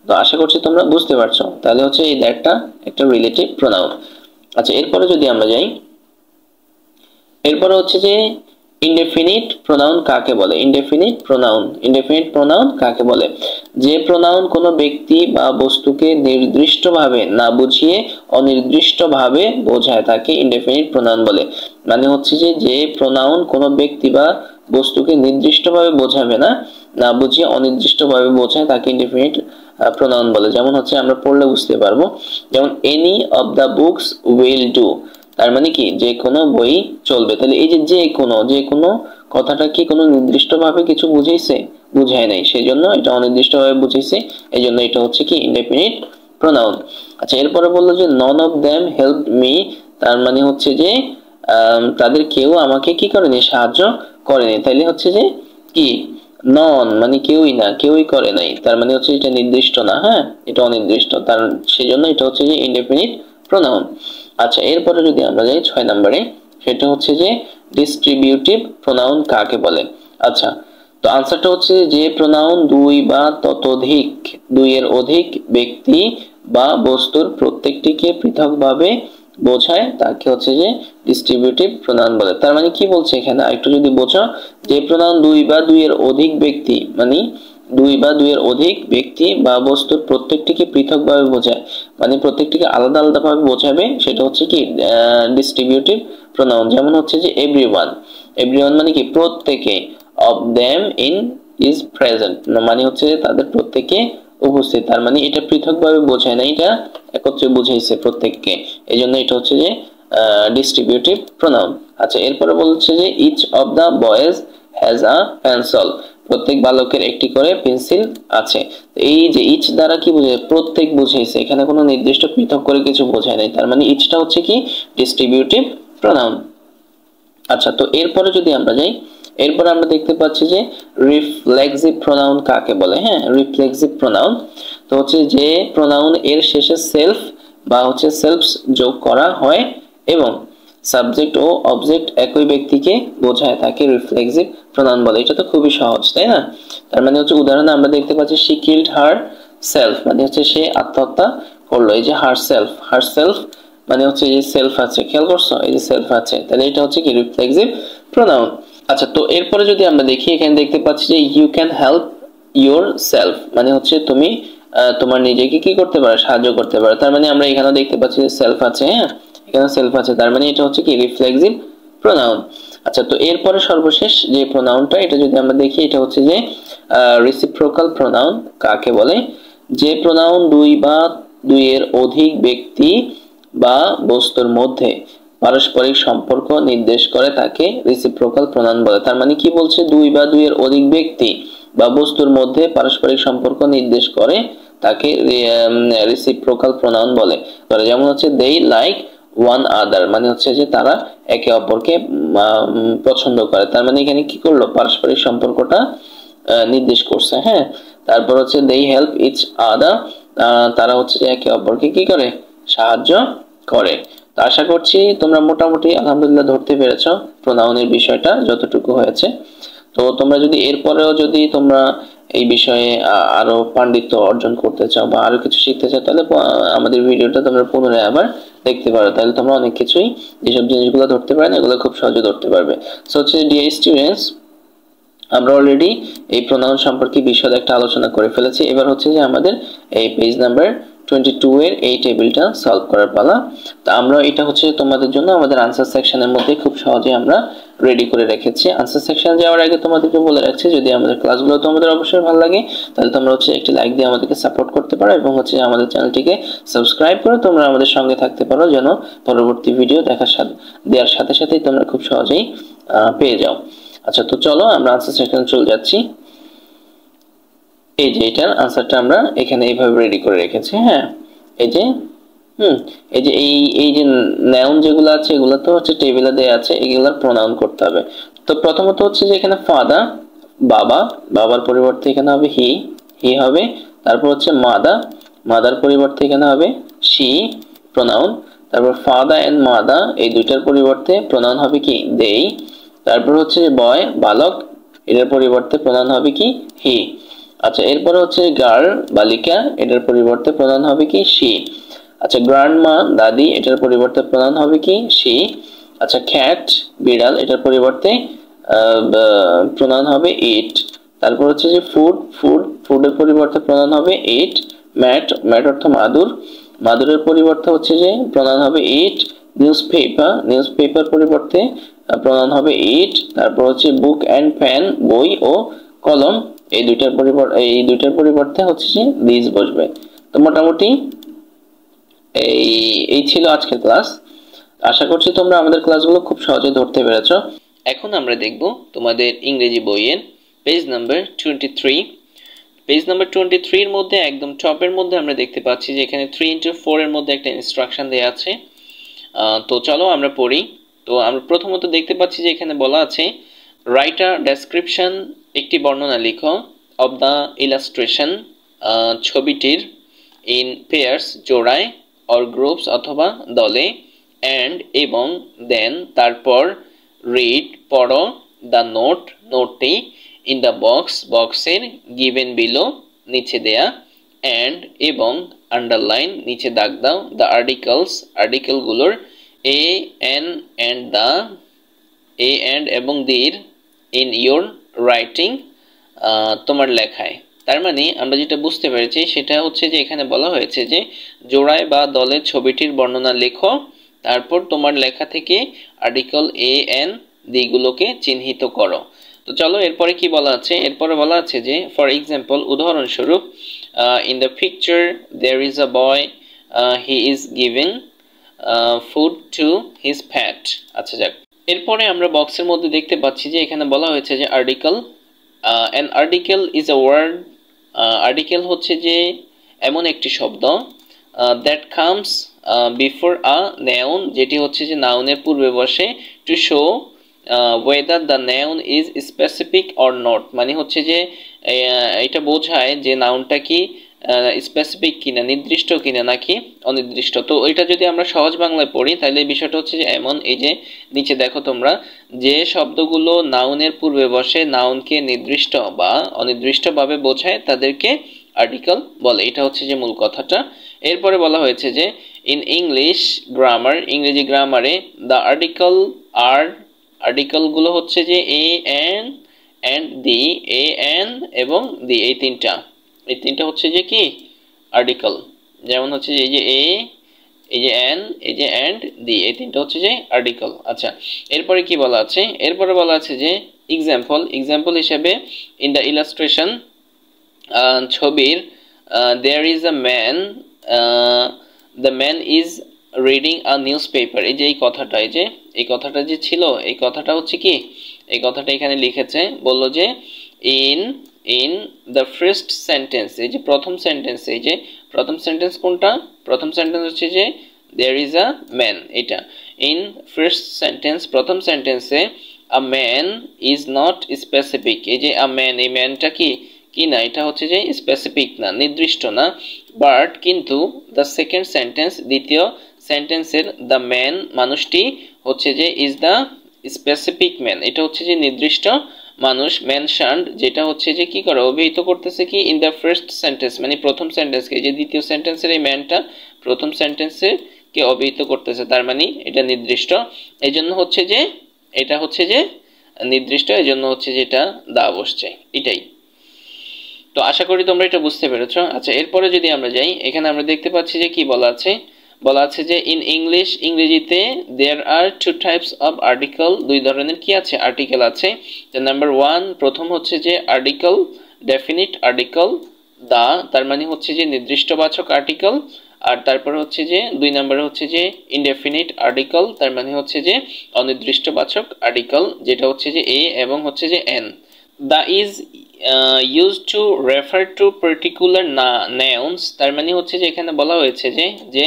তো আশা করছি তোমরা বুঝতে পারছো। তাহলে হচ্ছে এই দ্যাটটা একটা রিলেটিভ প্রোনাউন। আচ্ছা, এরপরে যদি আমরা যাই, এরপরে হচ্ছে যে ইনডেফিনিট প্রোনাউন কাকে বলে। ইনডেফিনিট প্রোনাউন কাকে বলে? যে প্রোনাউন কোনো ব্যক্তি বা বস্তুকে নির্দিষ্টভাবে না বুঝিয়ে অনির্দিষ্টভাবে বোঝায় তাকে ইনডেফিনিট প্রোনাউন বলে। মানে হচ্ছে যে যে প্রোনাউন কোনো ব্যক্তি বা বস্তুকে নির্দিষ্টভাবে বোঝাবে না, না বুঝিয়ে অনির্দিষ্টভাবে বোঝায় তাকে ইনডেফিনিট প্রোনাউন বলে। যেমন হচ্ছে আমরা পড়লে বুঝতে পারবো, যেমন any of the books will do, তার মানে কি যে কোনো বই চলবে। তাহলে এই যে কোনো কথাটা কি কোনো নির্দিষ্টভাবে কিছু বুঝাইছে? বুঝায় নাই, সেজন্য এটা অনির্দিষ্টভাবে বুঝাইছে, এই জন্য এটা হচ্ছে কি ইনডেফিনিট প্রোনাউন। আচ্ছা, এরপরে বললো যে none of them help me, তার মানে হচ্ছে যে তাদের কেউ আমাকে কি করেনি, সাহায্য করেনি। তাইলে হচ্ছে যে কি নন মানে কেউই না, কেউই করে নাই, তার মানে হচ্ছে এটা নির্দিষ্ট না। হ্যাঁ, এটা অনির্দিষ্ট, তার সেজন্য এটা হচ্ছে যে ইনডেফিনিট প্রোনাউন। আচ্ছা, এরপরে যদি আমরা যাই 6 নম্বরে, সেটা হচ্ছে যে ডিস্ট্রিবিউটিভ প্রোনাউন কাকে বলে। আচ্ছা, তো আনসারটা হচ্ছে যে প্রোনাউন দুই বা ততোধিক, দুইয়ের অধিক ব্যক্তি বা বস্তুর প্রত্যেকটিকে পৃথকভাবে বোঝায় তাকে হচ্ছে যে ডিস্ট্রিবিউটিভ প্রোনাউন বলে। তার মানে কি বলছে এখানে একটু যদি বোঝো, যে প্রোনাউন দুই বা দুইয়ের অধিক ব্যক্তি, মানে দুই বা দুইয়ের অধিক ব্যক্তি বা বস্তুর প্রত্যেকটিকে পৃথকভাবে বোঝায়, মানে প্রত্যেকটিকে আলাদা আলাদা ভাবে বোঝাবে, সেটা হচ্ছে কি ডিস্ট্রিবিউটিভ প্রোনাউন। যেমন হচ্ছে যে এভরিওয়ান মানে কি প্রত্যেকে, of them in is present মানে হচ্ছে তাদের প্রত্যেকে উপস্থিত, তার মানে এটা পৃথকভাবে বোঝায় না, এটা একত্রে বুঝাইছে প্রত্যেককে, এইজন্য এটা হচ্ছে যে ডিস্ট্রিবিউটিভ প্রোনাউন। আচ্ছা, এরপরে বলছে যে each of the boys has a pencil, প্রত্যেক বালকের একটি করে পেন্সিল আছে। এই যে ইচ দ্বারা কি বোঝায়, প্রত্যেক বুঝাইছে, এখানে কোনো নির্দিষ্ট পৃথক করে কিছু বোঝায় নাই, তার মানে ইচটা হচ্ছে কি ডিস্ট্রিবিউটিভ প্রোনাউন। আচ্ছা, তো এরপরে যদি আমরা যাই, এরপর আমরা দেখতে পাচ্ছি যে রিফ্লেক্সিভ প্রোনাউন কাকে বলে। হ্যাঁ, রিফ্লেক্সিভ প্রোনাউন তো হচ্ছে যে প্রোনাউন এর শেষে সেলফ বা হচ্ছে সেলফস যোগ করা হয় এবং সাবজেক্ট ও অবজেক্ট একই ব্যক্তিকে বোঝায় তাকে রিফ্লেক্সিভ প্রোনাউন বলে। এটা তো খুবই সহজ, তাই না? তার মানে হচ্ছে উদাহরণে আমরা দেখতে পাচ্ছি শি কিল্ড হার সেলফ, মানে হচ্ছে সে আত্মহত্যা করলো। এই যে হার সেলফ মানে হচ্ছে এই যে সেলফ আছে, খেয়াল করছো, এই যে সেলফ আছে, তাহলে এটা হচ্ছে কি রিফ্লেক্সিভ প্রোনাউন। আচ্ছা, তো এরপরে যদি আমরা দেখি, এখানে দেখতে পাচ্ছি যে you can help yourself, মানে হচ্ছে তুমি তোমার নিজেকে কি করতে পারো, সাহায্য করতে পারো। তার মানে আমরা এখানেও দেখতে পাচ্ছি যে সেলফ আছে। হ্যাঁ, এখানে সেলফ আছে, তার মানে এটা হচ্ছে কি রিফ্লেক্সিভ প্রোনাউন। আচ্ছা, তো এরপরে সর্বশেষ যে প্রোনাউনটা, এটা যদি আমরা দেখি, এটা হচ্ছে যে রেসিপ্রোকাল প্রোনাউন কাকে বলে। যে প্রোনাউন দুই বা দুইয়ের অধিক ব্যক্তি বা বস্তুর মধ্যে পারস্পরিক সম্পর্ক নির্দেশ করে তাকে রেসিপ্রোকাল প্রোনাউন বলে। তার মানে কি বলছে, দুই বা দুইয়ের অধিক ব্যক্তি বা বস্তুর মধ্যে পারস্পরিক সম্পর্ক নির্দেশ করে তাকে রেসিপ্রোকাল প্রোনাউন বলে। যেমন হচ্ছে they like one other, মানে হচ্ছে যে তারা একে অপরকে পছন্দ করে, তার মানে এখানে কি করলো, পারস্পরিক সম্পর্কটা নির্দেশ করছে। হ্যাঁ, তারপর হচ্ছে they help each other, তারা হচ্ছে যে একে অপরকে কি করে, সাহায্য করে। তো আশা করছি তোমরা মোটামুটি আলহামদুলিল্লাহ ধরতে পেরেছো প্রোনাউনের বিষয়টা যতটুকু হয়েছে। তো তোমরা যদি এরপরেও যদি তোমরা এই বিষয়ে আরো পাণ্ডিত্য অর্জন করতে চাও বা আরো কিছু শিখতে চাও, তাহলে আমাদের ভিডিওটা তোমরা পুনরায় আবার দেখতে পারো। তাহলে তোমরা অনেক কিছুই যেসব জিনিসগুলো ধরতে পারো না, এগুলো খুব সহজে ধরতে পারবে। সো হচ্ছে ডিয়ার স্টুডেন্টস, আমরা অলরেডি এই প্রোনাউন সম্পর্কে বিশদ একটা আলোচনা করে ফেলেছি। এবার হচ্ছে যে আমাদের এই পেজ নাম্বার 22 এর এই টেবিলটা সলভ করার পালা। তো আমরা এটা হচ্ছে তোমাদের জন্য আমাদের আনসার সেকশনের মধ্যে খুব সহজে আমরা রেডি করে রেখেছি। আনসার সেকশনে যাওয়ার আগে তোমাদেরকে বলে রাখছি, যদি আমাদের ক্লাসগুলো তোমাদের অবশ্যই ভালো লাগে, তাহলে তোমরা হচ্ছে একটি লাইক দিয়ে আমাদেরকে সাপোর্ট করতে পারো এবং হচ্ছে আমাদের চ্যানেলটিকে সাবস্ক্রাইব করে তোমরা আমাদের সঙ্গে থাকতে পারো, যেন পরবর্তী ভিডিও দেওয়ার সাথে সাথেই তোমরা খুব সহজেই পেয়ে যাও। আচ্ছা, তো চলো আমরা আনসার সেকশনে চলে যাচ্ছি। এই যে এটার আনসারটা আমরা এখানে এইভাবে রেডি করে রেখেছি। হ্যাঁ, এই যে এই যে নাউন যেগুলো আছে এগুলো তো হচ্ছে টেবিলে দেয়া আছে, এগুলোর প্রোনাউন করতে হবে। তো প্রথমত হচ্ছে যে এখানে ফাদার, বাবা, বাবার পরিবর্তে এখানে হবে হি হবে। তারপর হচ্ছে মাদার পরিবর্তে এখানে হবে শি প্রোনাউন। তারপর ফাদার এন্ড মাদার এই দুইটার পরিবর্তে প্রোনাউন হবে কি দেই। তারপর হচ্ছে বয় বালক, এটার পরিবর্তে প্রোনাউন হবে কি হি। আচ্ছা, এরপর হচ্ছে গার্ল বালিকা, এটার পরিবর্তে প্রোনাউন হবে কি শি। আচ্ছা, গ্র্যান্ডমা দাদি, এটার পরিবর্তে প্রোনাউন হবে কি শি। আচ্ছা, ক্যাট বিড়াল, এটার পরিবর্তে প্রোনাউন হবে ইট। তারপর হচ্ছে যে ফুডের পরিবর্তে প্রোনাউন হবে ইট। ম্যাট অর্থ মাদুরের পরিবর্তে হচ্ছে যে প্রোনাউন হবে ইট। নিউজপেপার পরিবর্তে প্রোনাউন হবে ইট। তারপর হচ্ছে বুক এন্ড পেন বই ও কলম, এই দুইটার পরিবর্তে হচ্ছে যে দিস বসবে। তো মোটামুটি এই ছিল আজকের ক্লাস। আশা করছি তোমরা আমাদের ক্লাসগুলো খুব সহজে ধরতে পেরেছো। এখন আমরা দেখব তোমাদের ইংরেজি বইয়ের পেজ নাম্বার 23। পেজ নাম্বার 23 এর মধ্যে একদম টপের মধ্যে আমরা দেখতে পাচ্ছি যে এখানে 3x4 এর মধ্যে একটা ইনস্ট্রাকশন দেয়া আছে। তো চলো আমরা পড়ি। তো আমরা প্রথমত দেখতে পাচ্ছি যে এখানে বলা আছে রাইট আ ডেসক্রিপশন, একটি বর্ণনা লিখো, অফ দ্য ইলাস্ট্রেশন ছবিটির, ইন পেয়ার্স জোড়ায়, অর গ্রুপস অথবা দলে, অ্যান্ড এবং, দেন তারপর, রিড পড়ো, দ্য নোটটি, ইন দ্য বক্সের, গিভেন বিলো নিচে দেয়া, অ্যান্ড এবং, আন্ডারলাইন নিচে দাগ দাও, দ্য আর্টিকেলগুলোর, এ অ্যান্ড এবং দির, ইন ইয়োর রাইটিং তোমার লেখায়। তার মানে আমরা যেটা বুঝতে পেরেছি সেটা হচ্ছে যে এখানে বলা হয়েছে যে জোড়ায় বা দলের ছবিটির বর্ণনা লেখো, তারপর তোমার লেখা থেকে আর্টিকেল এ এন দিগুলোকে চিহ্নিত করো। তো চলো এরপরে কি বলা আছে, এরপরে বলা আছে যে ফর এক্সাম্পল উদাহরণস্বরূপ, in the picture there is a boy, he is giving food to his pet. আচ্ছা যাক, এরপরে আমরা বক্সের মধ্যে দেখতে পাচ্ছি যে এখানে বলা হয়েছে যে article, an article is a word, article হচ্ছে যে এমন একটি শব্দ, that comes before a noun, যেটি হচ্ছে যে নাউনের পূর্বে বসে, to show whether the noun is specific or not, মানে হচ্ছে যে এটা বোঝায় যে নাউনটা কি স্পেসিফিক কিনা, নির্দিষ্ট কিনা নাকি অনির্দিষ্ট। তো এটা যদি আমরা সহজ বাংলায় পড়ি তাহলে বিষয়টা হচ্ছে যে এমন, এই যে নিচে দেখো তোমরা, যে শব্দগুলো নাউনের পূর্বে বসে নাউনকে নির্দিষ্ট বা অনির্দিষ্টভাবে বোঝায় তাদেরকে আর্টিকেল বলে। এটা হচ্ছে যে মূল কথাটা। এরপরে বলা হয়েছে যে ইন ইংলিশ গ্রামার, ইংরেজি গ্রামারে, দ্য আর্টিকেলগুলো হচ্ছে যে এ এন্ড দি, এ এন এবং দি, এই তিনটা হচ্ছে যে কি আর্টিকেল। যেমন হচ্ছে যে এই যে এ, এই যে এন, এই যে এন্ড, দি, এই তিনটা হচ্ছে যে আর্টিকেল। আচ্ছা, এরপরে কি বলা আছে, এরপরে বলা আছে যে এক্সাম্পল হিসেবে ইন দ্য ইলাস্ট্রেশন, ছবির, there is a man, the man is reading a newspaper. এই যে এই কথাটা যে ছিল, এই কথাটা হচ্ছে কি, এই কথাটা এখানে লিখেছে, বললো যে ইন দ্য ফার্স্ট সেন্টেন্স, এই যে প্রথম সেন্টেন্স, এই যে প্রথম সেন্টেন্স কোনটা, প্রথম সেন্টেন্স হচ্ছে যে দেয়ার ইজ আ ম্যান, এটা ইন ফার্স্ট সেন্টেন্স, প্রথম সেন্টেন্সে a man is not specific, এই যে আ ম্যান, এই ম্যানটা কি না, এটা হচ্ছে যে স্পেসিফিক না, নির্দিষ্ট না, বাট কিন্তু দ্য সেকেন্ড সেন্টেন্স, দ্বিতীয় সেন্টেন্সের দ্য ম্যান মানুষটি হচ্ছে যে ইজ দ্য স্পেসিফিক ম্যান, এটা হচ্ছে যে নির্দিষ্ট মানুষ মেনশনড যেটা হচ্ছে যে কি করে অভিহিত করতেছে কি ইন দ্য ফার্স্ট সেন্টেন্স মানে প্রথম সেন্টেন্সকে, যে দ্বিতীয় সেন্টেন্সের এই ম্যানটা প্রথম সেন্টেন্সে কে অভিহিত করতেছে, তার মানে এটা নির্দিষ্ট, এই জন্য হচ্ছে যে এটা হচ্ছে যে নির্দিষ্ট, এই জন্য হচ্ছে যে এটা দা বসছে, এটাই। তো আশা করি তোমরা এটা বুঝতে পেরেছো। আচ্ছা, এরপরে যদি আমরা যাই, এখানে আমরা দেখতে পাচ্ছি যে কি বলা আছে যে ইন ইংলিশ, ইংরেজিতে দেয়ার আর টু টাইপস অফ আর্টিকেল, দুই ধরনের কি আছে আর্টিকেল আছে। নাম্বার ওয়ান, প্রথম হচ্ছে যে আর্টিকেল ডেফিনিট আর্টিকেল দা, তার মানে হচ্ছে যে নির্দিষ্টবাচক আর্টিকেল, আর তারপরে হচ্ছে যে দুই নম্বরে হচ্ছে যে ইনডেফিনিট আর্টিকেল, তার মানে হচ্ছে যে অনির্দিষ্টবাচক আর্টিকেল, যেটা হচ্ছে যে এ এবং হচ্ছে যে an. The is used to refer to particular nouns, তার মানে হচ্ছে যে এখানে বলা হয়েছে যে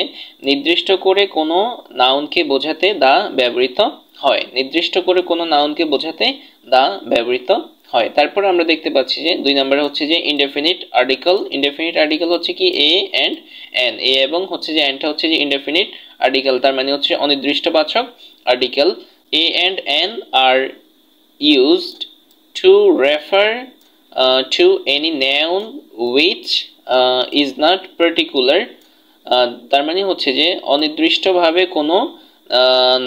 নির্দিষ্ট করে কোনো নাউনকে বোঝাতে দা ব্যবহৃত হয়, নির্দিষ্ট করে কোনো নাউনকে বোঝাতে দা ব্যবহৃত হয়। তারপর আমরা দেখতে পাচ্ছি যে দুই নম্বরে হচ্ছে যে ইনডেফিনিট আর্টিকেল, ইনডেফিনিট আর্টিকেল হচ্ছে কি এ এন্ড এন, এ এবং হচ্ছে যে এনটা হচ্ছে যে ইনডেফিনিট আর্টিকেল, তার মানে হচ্ছে অনির্দিষ্টবাচক article. A and an are used to refer to any noun which is not particular, তার মানে হচ্ছে যে অনির্দিষ্টভাবে কোনো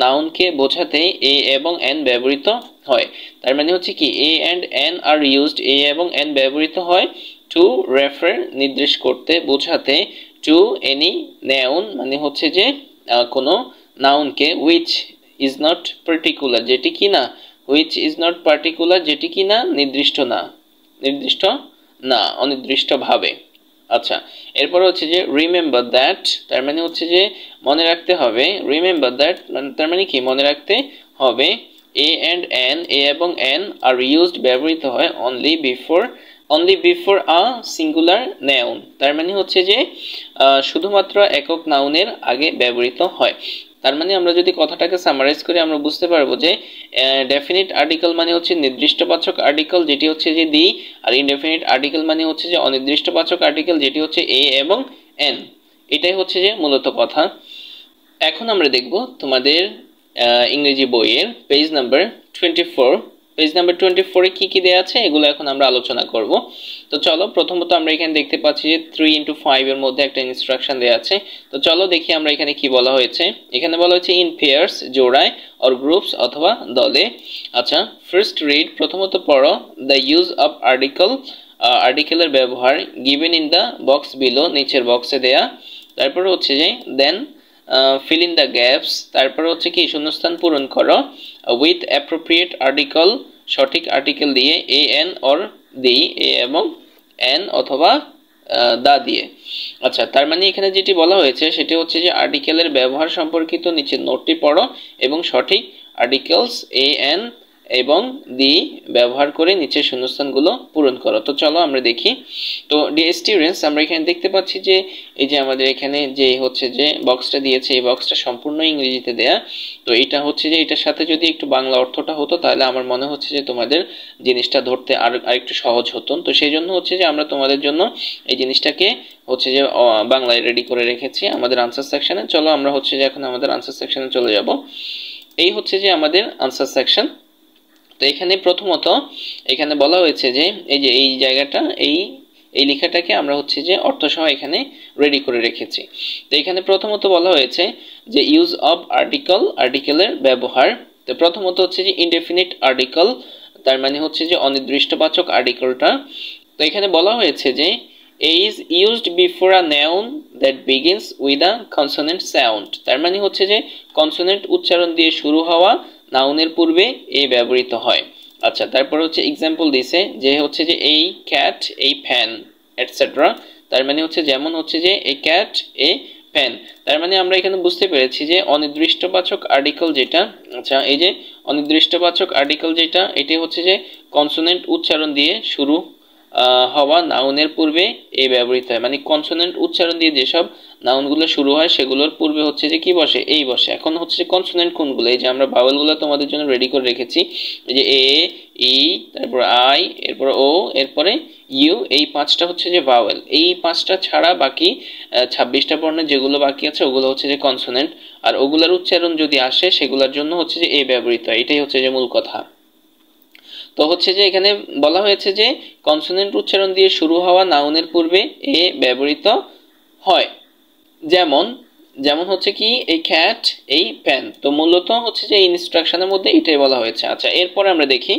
নাউনকে বোঝাতে এ এবং এন ব্যবহৃত হয়, তার মানে হচ্ছে কি এ অ্যান্ড এন আর ইউজড, এ এবং এন ব্যবহৃত হয় টু রেফার নির্দেশ করতে বোঝাতে, টু এনি নাউন মানে হচ্ছে যে কোনো নাউনকে, উইচ ইজ নট পার্টিকুলার যেটি কি না, which is not particular যেটি কি না নির্দিষ্ট না, নির্দিষ্ট না অনির্দিষ্টভাবে। আচ্ছা, এরপর হচ্ছে যে রিমেম্বার দ্যাট, তার মানে হচ্ছে যে মনে রাখতে হবে, রিমেম্বার দ্যাট তার মানে কি মনে রাখতে হবে, এ অ্যান্ড এন, এ এবং এন আর ইউজড ব্যবহৃত হয় only before a singular noun, তার মানে হচ্ছে যে শুধুমাত্র একক নাউনের আগে ব্যবহৃত হয়। তার মানে আমরা যদি কথাটাকে সামারাইজ করি আমরা বুঝতে পারবো যে ডেফিনিট আর্টিকেল মানে হচ্ছে নির্দিষ্টবাচক আর্টিকেল যেটি হচ্ছে যে দি, আর ইনডেফিনিট আর্টিকেল মানে হচ্ছে যে অনির্দিষ্টবাচক আর্টিকেল যেটি হচ্ছে এ এবং এন, এটাই হচ্ছে যে মূলত কথা। এখন আমরা দেখব তোমাদের ইংরেজি বইয়ের পেজ নাম্বার 24, পেজ নাম্বার 24 এ কি কি দেয়া আছে এগুলো এখন আমরা আলোচনা করব। তো চলো, প্রথমত আমরা এখানে দেখতে পাচ্ছি যে 3x5 এর মধ্যে একটা ইনস্ট্রাকশন দেয়া আছে। তো চলো দেখি আমরা এখানে কি বলা হয়েছে। এখানে বলা হয়েছে ইন পেয়ার্স জোড়ায়, অর গ্রুপস অথবা দলে। আচ্ছা, ফার্স্ট রিড প্রথমত পড়ো দ্য ইউজ অফ আর্টিকেল, আর্টিকেলের ব্যবহার given in the box below, নিচের বক্সে দেয়া। তারপর হচ্ছে যে দেন fill in the gaps, তারপর হচ্ছে কি শূন্যস্থান পূরণ করো with appropriate article, সঠিক আর্টিকেল দিয়ে এ এন অর দি, এ এবং এন অথবা দা দিয়ে। আচ্ছা, তার মানে এখানে যেটি বলা হয়েছে সেটি হচ্ছে যে আর্টিকেলের ব্যবহার সম্পর্কিত নিচের নোটটি পড়ো এবং সঠিক আর্টিকেলস এ এন এবং দি ব্যবহার করে নিচের শূন্যস্থানগুলো পূরণ করো। তো চলো আমরা দেখি। তো ডিয়ার স্টুডেন্টস, আমরা এখানে দেখতে পাচ্ছি যে এই যে আমাদের এখানে যে হচ্ছে যে বক্সটা দিয়েছে, এই বক্সটা সম্পূর্ণ ইংরেজিতে দেয়া। তো এটা হচ্ছে যে এটার সাথে যদি একটু বাংলা অর্থটা হতো তাহলে আমার মনে হচ্ছে যে তোমাদের জিনিসটা ধরতে আরেকটু সহজ হতো। তো সেই জন্য হচ্ছে যে আমরা তোমাদের জন্য এই জিনিসটাকে হচ্ছে যে বাংলায় রেডি করে রেখেছি আমাদের আনসার সেকশনে। চলো আমরা হচ্ছে যে এখন আমাদের আনসার সেকশনে চলে যাব। এই হচ্ছে যে আমাদের আনসার সেকশন। তো এখানে প্রথমত এখানে বলা হয়েছে যে এই যে এই জায়গাটা, এই লেখাটাকে আমরা হচ্ছে যে অর্থসহ এখানে রেডি করে রেখেছি। তো এখানে প্রথমত বলা হয়েছে যে ইউজ অফ আর্টিকেল, আর্টিকেলের ব্যবহার। তো প্রথমত হচ্ছে যে ইনডেফিনিট আর্টিকেল, তার মানে হচ্ছে যে অনির্দিষ্টবাচক আর্টিকেলটা। তো এখানে বলা হয়েছে যে is used before a noun that begins with a consonant sound, তার মানে হচ্ছে যে কনসোনেন্ট উচ্চারণ দিয়ে শুরু হওয়া নাউনের পূর্বে এ ব্যবহৃত হয়। আচ্ছা, তারপর হচ্ছে এক্সাম্পল দিছে যে হচ্ছে যে এই ক্যাট, এই ফ্যান এটসেট্রা, তার মানে হচ্ছে যেমন হচ্ছে যে এ ক্যাট, এ ফ্যান। তার মানে আমরা এখানে বুঝতে পেরেছি যে অনির্দিষ্টবাচক আর্টিকেল যেটা, আচ্ছা এই যে অনির্দিষ্টবাচক আর্টিকেল যেটা, এটি হচ্ছে যে কনসোনেন্ট উচ্চারণ দিয়ে শুরু হওয়া নাউনের পূর্বে এ ব্যবহৃত হয়। মানে কনসোনেন্ট উচ্চারণ দিয়ে যেসব নাউনগুলো শুরু হয় সেগুলোর পূর্বে হচ্ছে যে কি বসে, এই বসে। এখন হচ্ছে যে কনসোনেন্ট কোনগুলো, এই যে আমরা ভাওয়েলগুলো তোমাদের জন্য রেডি করে রেখেছি, এই যে এ, ই, তারপর আই, এরপর ও, এরপরে ইউ, এই পাঁচটা হচ্ছে যে ভাওয়েল। এই পাঁচটা ছাড়া বাকি 26টা বর্ণের যেগুলো বাকি আছে ওগুলো হচ্ছে যে কনসোনেন্ট, আর ওগুলোর উচ্চারণ যদি আসে সেগুলোর জন্য হচ্ছে যে এ ব্যবহৃত হয়। এটাই হচ্ছে যে মূল কথা। তো হচ্ছে যে এখানে বলা হয়েছে যে কনসোনেন্ট উচ্চারণ দিয়ে শুরু হওয়া নাউনের পূর্বে এ ব্যবহৃত হয়। যেমন যেমন হচ্ছে কি এই ক্যাট, এই পেন। তো মূলত হচ্ছে যে ইনস্ট্রাকশনের মধ্যে এটাই বলা হয়েছে। আচ্ছা, এরপরে আমরা দেখি।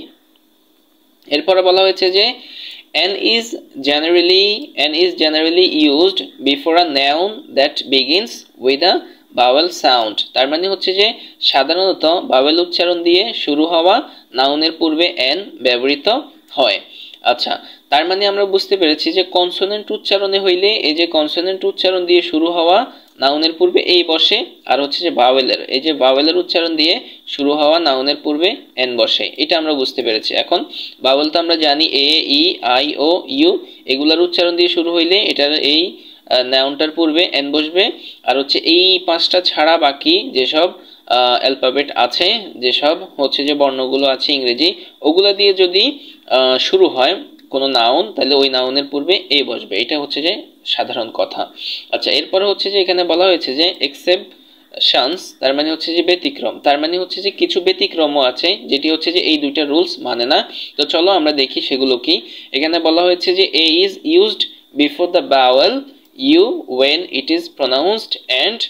এরপরে বলা হয়েছে যে n is generally used before a noun that begins with a vowel sound। তার মানে হচ্ছে যে সাধারণত ভাওয়েল উচ্চারণ দিয়ে শুরু হওয়া নাউনের পূর্বে n ব্যবহৃত হয়। আচ্ছা, তার মানে আমরা বুঝতে পেরেছি যে কনসোনেন্ট উচ্চারণে হইলে এই যে কনসোনেন্ট উচ্চারণ দিয়ে শুরু হওয়া নাউনের পূর্বে এই বসে, আর হচ্ছে যে ভাওয়েলের এই যে ভাওয়েলের উচ্চারণ দিয়ে শুরু হওয়া নাউনের পূর্বে এন বসে। এটা আমরা বুঝতে পেরেছি। এখন ভাওয়েল তো আমরা জানি এ, ই, আই, ও, ইউ, এগুলার উচ্চারণ দিয়ে শুরু হইলে এটার এই নাউনটার পূর্বে এন বসবে। আর হচ্ছে এই পাঁচটা ছাড়া বাকি যেসব অ্যালফাবেট আছে, যেসব হচ্ছে যে বর্ণগুলো আছে ইংরেজি, ওগুলা দিয়ে যদি শুরু হয় কোনো নাউন, তাহলে ওই নাউনের পূর্বে এ বসবে। এটা হচ্ছে যে সাধারণ কথা। আচ্ছা, এরপরে হচ্ছে যে এখানে বলা হয়েছে যে এক্সেপশনস, তার মানে হচ্ছে যে ব্যতিক্রম। তার মানে হচ্ছে যে কিছু ব্যতিক্রমও আছে যেটি হচ্ছে যে এই দুইটা রুলস মানে না। তো চলো আমরা দেখি সেগুলো কি। এখানে বলা হয়েছে যে a is used before the vowel U when it is pronounced and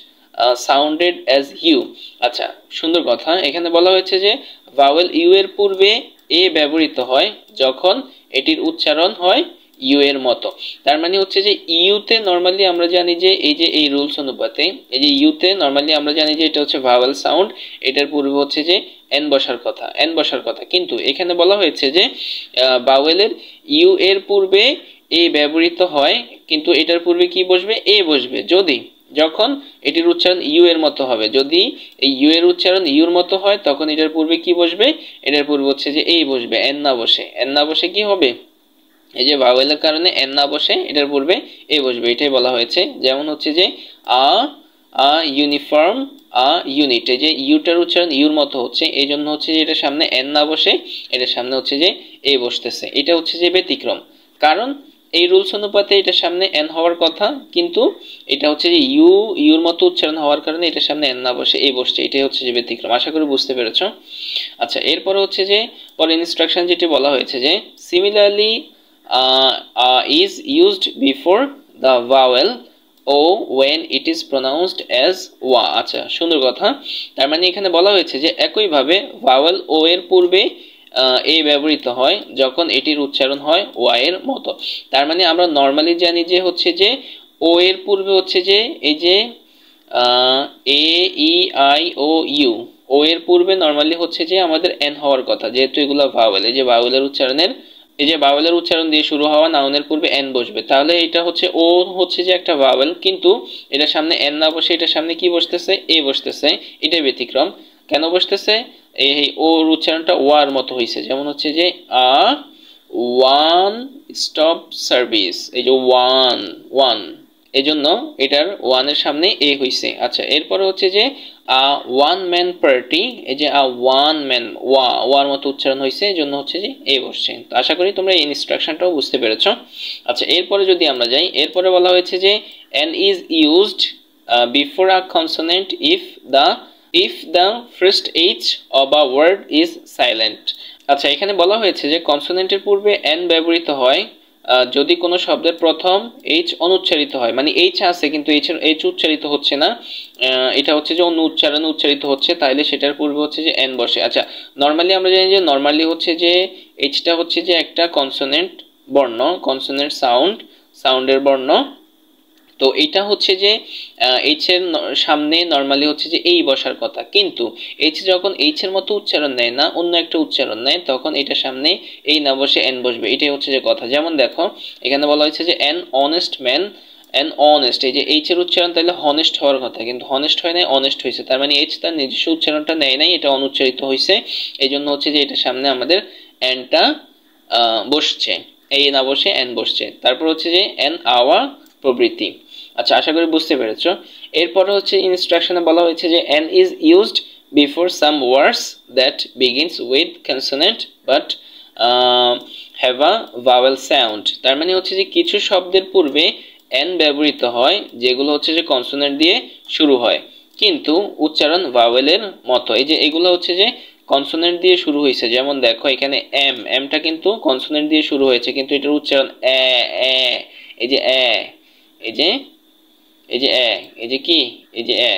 sounded as U. আচ্ছা, সুন্দর কথা। এখানে বলা হয়েছে যে ভাওয়েল ইউ এর পূর্বে এ ব্যবহৃত হয় যখন এটির উচ্চারণ হয় ইউ এর মতো। তার মানে হচ্ছে যে ইউতে নরমালি আমরা জানি যে এই যে এই রুলস অনুপাতে এই যে ইউতে নরমালি আমরা জানি যে এটা হচ্ছে ভাওয়েল সাউন্ড, এটার পূর্বে হচ্ছে যে এন বসার কথা। কিন্তু এখানে বলা হয়েছে যে ভাওয়েলের ইউ এর পূর্বে এ ব্যবহৃত হয়, কিন্তু এটার পূর্বে কি বসবে? এ বসবে যখন এটির উচ্চারণ ইউ এর মতো হবে। যদি এই ইউ এর উচ্চারণ ইউর মতো হয় তখন এটার পূর্বে কি বসবে? এটার পূর্বে হচ্ছে যে এই বসবে, এন না বসে কি হবে? এই যে ভাওয়েলের কারণে এন না বসে এটার পূর্বে এ বসবে, এটাই বলা হয়েছে। যেমন হচ্ছে যে আ ইউনিফর্ম, আ ইউনিট, এই যে ইউটার উচ্চারণ ইউর মতো হচ্ছে, এই জন্য হচ্ছে যে এটার সামনে এন না বসে এটার সামনে হচ্ছে যে এ বসতেছে। এটা হচ্ছে যে ব্যতিক্রম, কারণ এই রুলস অনুপাতে এটার সামনে এন হওয়ার কথা, কিন্তু এটা হচ্ছে যে ইউর মতো উচ্চারণ হওয়ার কারণে এটার সামনে এন না বসে এ বসছে। এটাই হচ্ছে যে ব্যতিক্রম। আশা করি বুঝতে পেরেছ। আচ্ছা, এরপরে হচ্ছে যে পরে ইনস্ট্রাকশন যেটি বলা হয়েছে যে similarly is used before the vowel o when it is pronounced as wa। আচ্ছা, সুন্দর কথা। তার মানে এখানে বলা হয়েছে যে একইভাবে ভাওয়েল ও এর পূর্বে এ ব্যবহৃত হয় যখন এটির উচ্চারণ হয় ওয়া এর মতো। তার মানে আমরা নর্মালি জানি যে হচ্ছে যে ও এর পূর্বে হচ্ছে যে এই যে এ, ই, আই, ও, ইউ, ও এর পূর্বে নর্মালি হচ্ছে যে আমাদের এন হওয়ার কথা, যেহেতু এগুলো ভাওয়েল। এই যে ভাওয়েলের উচ্চারণ দিয়ে শুরু হওয়া নাউনের পূর্বে এন বসবে, তাহলে এটা হচ্ছে ও হচ্ছে যে একটা ভাওয়েল, কিন্তু এটার সামনে এন না বসে এটার সামনে কি বসতেছে? এ বসতেছে। এটাই ব্যতিক্রম। কেন বসতেছে? এই ওর উচ্চারণটা ওয়ার মতো হয়েছে। যেমন হচ্ছে যে ওয়ান স্টপ সার্ভিস, এই যে ওয়ান, এই জন্য এটার ওয়ানের সামনে এ হইছে। আচ্ছা, এরপরে হচ্ছে যে ওয়ান ম্যান পার্টি, এই যে ওয়ান ম্যান ওয়ার মতো উচ্চারণ হয়েছে, এই জন্য হচ্ছে যে এ বসছে। তো আশা করি তোমরা এই ইনস্ট্রাকশনটাও বুঝতে পেরেছো। আচ্ছা, এরপরে যদি আমরা যাই, এরপরে বলা হয়েছে যে N is used before a consonant if the first h of a word is silent। আচ্ছা, এখানে বলা হয়েছে যে কনসোনেন্টের পূর্বে এন ব্যবহৃত হয় যদি কোনো শব্দের প্রথম এইচ অনুচ্চারিত হয়, মানে এইচ আছে কিন্তু এইচ উচ্চারিত হচ্ছে না, এটা হচ্ছে যে অন্য উচ্চারণে উচ্চারিত হচ্ছে, তাহলে সেটার পূর্বে হচ্ছে যে এন বসে। আচ্ছা, নর্মালি আমরা জানি যে নর্মালি হচ্ছে যে এইচটা হচ্ছে যে একটা কনসোনেন্ট বর্ণ, কনসোনেন্ট সাউন্ডের বর্ণ। তো এটা হচ্ছে যে এইচ এর সামনে নর্মালি হচ্ছে যে এই বসার কথা, কিন্তু এইচ যখন এইচ এর মতো উচ্চারণ নেয় না, অন্য একটা উচ্চারণ নেয়, তখন এটার সামনে এই না বসে এন বসবে। এটাই হচ্ছে যে কথা। যেমন দেখো, এখানে বলা হয়েছে যে an honest man, an honest, এই যে এইচ এর উচ্চারণ তাহলে হনেস্ট হওয়ার কথা, কিন্তু হনেস্ট হয় নাই, অনেস্ট হয়েছে। তার মানে এইচ তার নিজস্ব উচ্চারণটা নেয় নাই, এটা অনুচ্চারিত হয়েছে। এই জন্য হচ্ছে যে এটার সামনে আমাদের অ্যানটা বসছে, এই না বসে এন বসছে। তারপর হচ্ছে যে অ্যান আওয়া প্রভৃতি। আচ্ছা, আশা করি বুঝতে পেরেছো। এরপরে হচ্ছে ইনস্ট্রাকশনে বলা হয়েছে যে N is used before some words that begins with consonant but have a vowel sound. তার মানে হচ্ছে যে কিছু শব্দের পূর্বে এন ব্যবহৃত হয় যেগুলো হচ্ছে যে কনসোনেন্ট দিয়ে শুরু হয় কিন্তু উচ্চারণ ভাওয়েলের মতো। এই যে এগুলো হচ্ছে যে কনসোনেন্ট দিয়ে শুরু হয়েছে, যেমন দেখো এখানে এম, এমটা কিন্তু কনসোনেন্ট দিয়ে শুরু হয়েছে, কিন্তু এটার উচ্চারণ এ এ, এই যে এ, এই যে এই যে এ, এই যে কি, এই যে এ,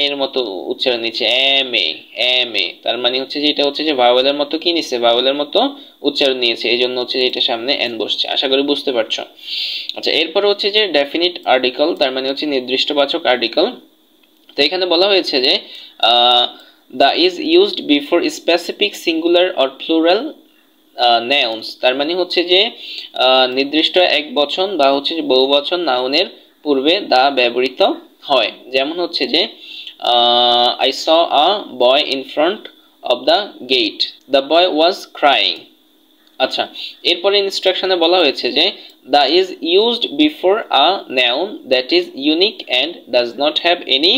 এর মতো উচ্চারণ নিচ্ছে এম এ, এম এ। তার মানে হচ্ছে যে এটা হচ্ছে যে ভাওয়েলের মতো কি নিচ্ছে, ভাওয়েলের মতো উচ্চারণ নিয়েছে, এই জন্য হচ্ছে যে এটা সামনে এন বসছে। আশা করি বুঝতে পারছো। আচ্ছা, এরপরে হচ্ছে যে ডেফিনিট আর্টিকেল, তার মানে হচ্ছে নির্দিষ্টবাচক আর্টিকেল। তো এখানে বলা হয়েছে যে the is used before specific singular or plural nouns, তার মানে হচ্ছে যে নির্দিষ্ট এক বচন বা হচ্ছে যে বহুবচন নাউনের পূর্বে দা ব্যবহৃত হয়। যেমন হচ্ছে যে I saw a boy in front of the gate, the boy was crying. আচ্ছা, এরপরে ইনস্ট্রাকশনে বলা হয়েছে যে the is used before a noun that is unique and does not have any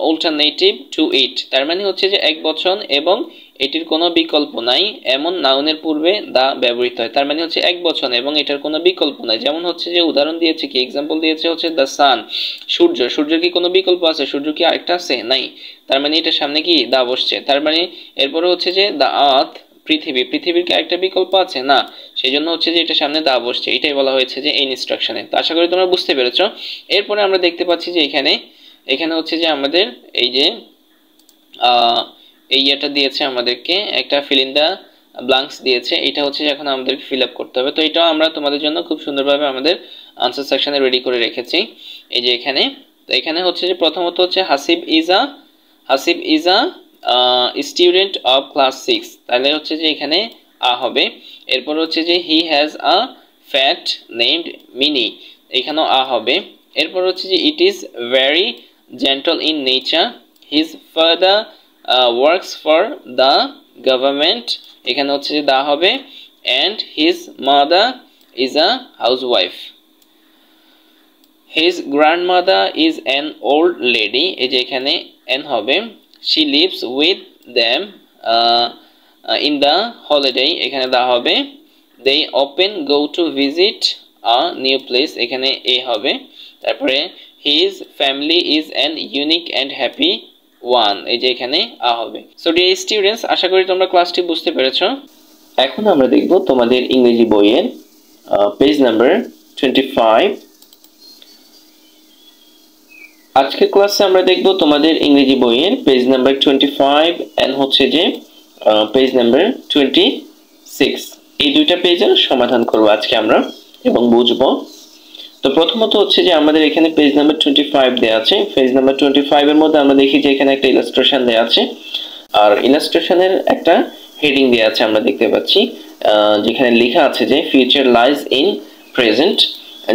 alternative to it, তার মানে হচ্ছে যে এক বচন এবং এটির কোনো বিকল্প নাই এমন নাউনের পূর্বে দা ব্যবহৃত হয়। তার মানে হচ্ছে এক বচন এবং এটার কোনো বিকল্প নাই। যেমন হচ্ছে যে উদাহরণ দিয়েছে কি, এক্সাম্পল দিয়েছে হচ্ছে দ্য সান, সূর্য, সূর্যের কি কোনো বিকল্প আছে, সূর্য কি আরেকটা আছে, নাই, তার মানে এটার সামনে কি দা বসছে। তার মানে এরপরে হচ্ছে যে দ্য আর্থ, পৃথিবী, পৃথিবীর কি একটা বিকল্প আছে, না, সেই জন্য হচ্ছে যে এটা সামনে দা বসছে, এটাই বলা হয়েছে যে এই ইনস্ট্রাকশনে। তো আশা করি তোমরা বুঝতে পেরেছো। এরপরে আমরা দেখতে পাচ্ছি যে এখানে হচ্ছে যে আমাদের এই যে এই ইয়েটা দিয়েছে আমাদেরকে, একটা ফিল ইন দ্য ব্ল্যাঙ্কস দিয়েছে, এটা হচ্ছে যে এখন আমাদেরকে ফিল আপ করতে হবে। তো এটাও আমরা তোমাদের জন্য খুব সুন্দরভাবে আমাদের আনসার সেকশনে রেডি করে রেখেছি। এই যে এখানে, তো এখানে হচ্ছে যে প্রথমত হচ্ছে Hasib is a student of class 6, তাহলে হচ্ছে যে এখানে আ হবে। এরপর হচ্ছে যে he has a fat named mini, এখানেও আ হবে। এরপর হচ্ছে যে it is very gentle in nature, his father works for the government, এখানে হচ্ছে যে দা হবে। And his mother is a housewife, his grandmother is an old lady, এই যে এখানে এন হবে। she lives with them in the holiday, এখানে দা হবে। they often go to visit a new place, এখানে এ হবে। তারপরে his family is an unique and happy one, এই যে এখানে আ হবে। সো ডিয়ার স্টুডেন্টস, আশা করি তোমরা ক্লাসটি বুঝতে পেরেছো। এখন আমরা দেখব তোমাদের ইংরেজি বইয়ের পেজ নাম্বার 25। আজকের ক্লাসে আমরা দেখব তোমাদের ইংরেজি বইয়ের পেজ নাম্বার 25 এন্ড হচ্ছে যে পেজ নাম্বার 26, এই দুইটা পেজের সমাধান করব আজকে আমরা এবং বুঝবো। তো প্রথমত হচ্ছে যে আমাদের এখানে পেজ নাম্বার 25 দেয়া আছে। পেজ নাম্বার 25 এর মধ্যে আমরা দেখি যে এখানে একটা ইলাস্ট্রেশন দেয়া আছে, আর ইলাস্ট্রেশনের একটা হেডিং দেয়া আছে আমরা দেখতে পাচ্ছি, যেখানে লেখা আছে যে ফিউচার লাইজ ইন প্রেজেন্ট,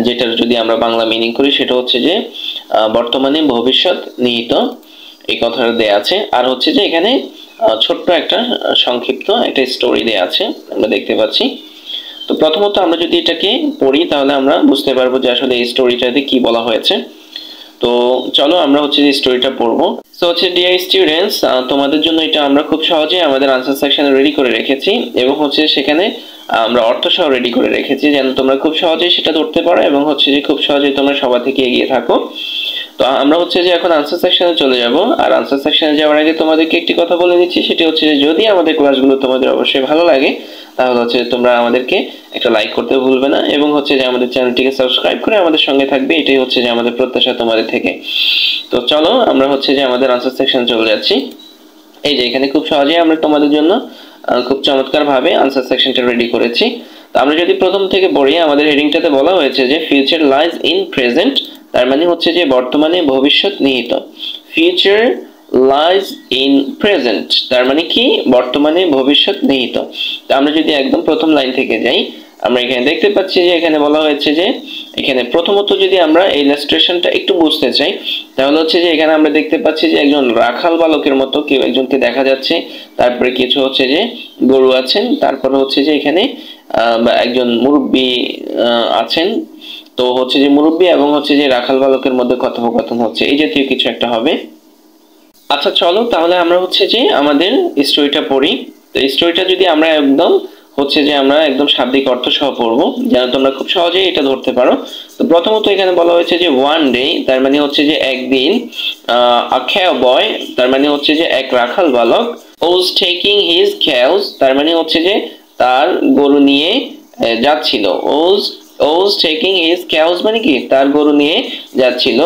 যেটার যদি আমরা বাংলা মিনিং করি সেটা হচ্ছে যে বর্তমানে ভবিষ্যৎ নিহিত, এই কথাটা দেয়া আছে। আর হচ্ছে যে এখানে ছোট্ট একটা সংক্ষিপ্ত একটা স্টোরি দেয়া আছে আমরা দেখতে পাচ্ছি। তো প্রথমত আমরা যদি এটাকে পড়ি তাহলে আমরা বুঝতে পারবো যে আসলে এই স্টোরিটাতে কি বলা হয়েছে। তো চলো আমরা হচ্ছে যে স্টোরিটা পড়বো। সো হচ্ছে ডিয়ার স্টুডেন্টস, তোমাদের জন্য এটা আমরা খুব সহজে আমাদের আনসার সেকশনে রেডি করে রেখেছি এবং হচ্ছে সেখানে আমরা অর্থ সহ রেডি করে রেখেছি যেন তোমরা খুব সহজেই সেটা ধরতে পারো এবং হচ্ছে যে খুব সহজেই তোমরা সবার থেকে এগিয়ে থাকো। তো আমরা হচ্ছে যে এখন আনসার সেকশনে চলে যাব। আর আনসার সেকশনে যাওয়ার আগে তোমাদেরকে একটি কথা বলে নিচ্ছি, সেটি হচ্ছে যে যদি আমাদের ক্লাসগুলো তোমাদের অবশ্যই ভালো লাগে তাহলে হচ্ছে তোমরা আমাদেরকে একটা লাইক করতে ভুলবে না এবং হচ্ছে যে আমাদের চ্যানেলটিকে সাবস্ক্রাইব করে আমাদের সঙ্গে থাকবে, এটাই হচ্ছে যে আমাদের প্রত্যাশা তোমাদের থেকে। তো চলো আমরা হচ্ছে যে আমাদের আনসার সেকশনে চলে যাচ্ছি। এই যে এখানে খুব সহজেই আমরা তোমাদের জন্য খুব চমৎকার ভাবে আনসার সেকশনটা রেডি করেছি। তো আমরা যদি প্রথম থেকে পড়ি, আমাদের হেডিংটাতে বলা হয়েছে যে ফিউচার লাইজ ইন প্রেজেন্ট, তার মানে হচ্ছে যে বর্তমানে ভবিষ্যৎ নিহিত। ফিউচার লাইজ ইন প্রেজেন্ট তার মানে কি, বর্তমানে ভবিষ্যৎ নিহিত। তো আমরা যদি একদম প্রথম লাইন থেকে যাই, আমরা এখানে দেখতে পাচ্ছি যে এখানে বলা হয়েছে যে এখানে প্রথমত যদি আমরা এই ইলাস্ট্রেশনটা একটু বুঝতে চাই তাহলে হচ্ছে যে এখানে আমরা দেখতে পাচ্ছি যে একজন রাখাল বালকের মতো কেউ একজনকে দেখা যাচ্ছে, তারপরে কিছু হচ্ছে যে গরু আছেন, তারপরে হচ্ছে যে এখানে একজন মুরব্বী আছেন। তো হচ্ছে যে মুরব্বী এবং হচ্ছে যে রাখাল বালকের মধ্যে কথোপকথন হচ্ছে, এই জাতীয় কিছু একটা হবে। আচ্ছা চলো তাহলে আমরা হচ্ছে যে আমাদের স্টোরিটা পড়ি। তো স্টোরিটা যদি আমরা একদম হচ্ছে যে আমরা একদম শাব্দিক অর্থ সহ পড়বো যেন তোমরা খুব সহজেই এটা ধরতে পারো। তো প্রথমত এখানে বলা হয়েছে যে ওয়ান ডে, তার মানে হচ্ছে যে একদিন, আ ক্যাওবয় তার মানে হচ্ছে যে এক রাখাল বালক, ওজ টেকিং হিজ cows, তার মানে হচ্ছে যে তার গরু নিয়ে যাচ্ছিল। ওজ টেকিং হিজ cows মানে কি তার গরু নিয়ে যাচ্ছিল।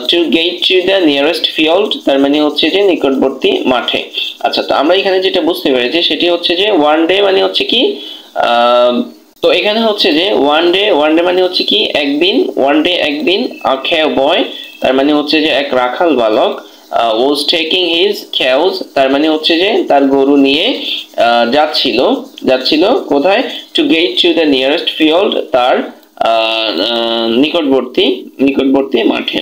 To get to the nearest field, তার মানে হচ্ছে যে নিকটবর্তী মাঠে। আচ্ছা, তো আমরা এখানে যেটা বুঝতে পেরেছি সেটি হচ্ছে যে ওয়ান ডে মানে হচ্ছে কি, তো এখানে হচ্ছে যে ওয়ান ডে মানে হচ্ছে কি একদিন, ওয়ান ডে একদিন। খেও বয় তার মানে হচ্ছে যে এক রাখাল বালক। ওয়াজ টেকিং হিজ cows, তার মানে হচ্ছে যে তার গরু নিয়ে যাচ্ছিল কোথায়, to get to the nearest field, তার নিকটবর্তী মাঠে।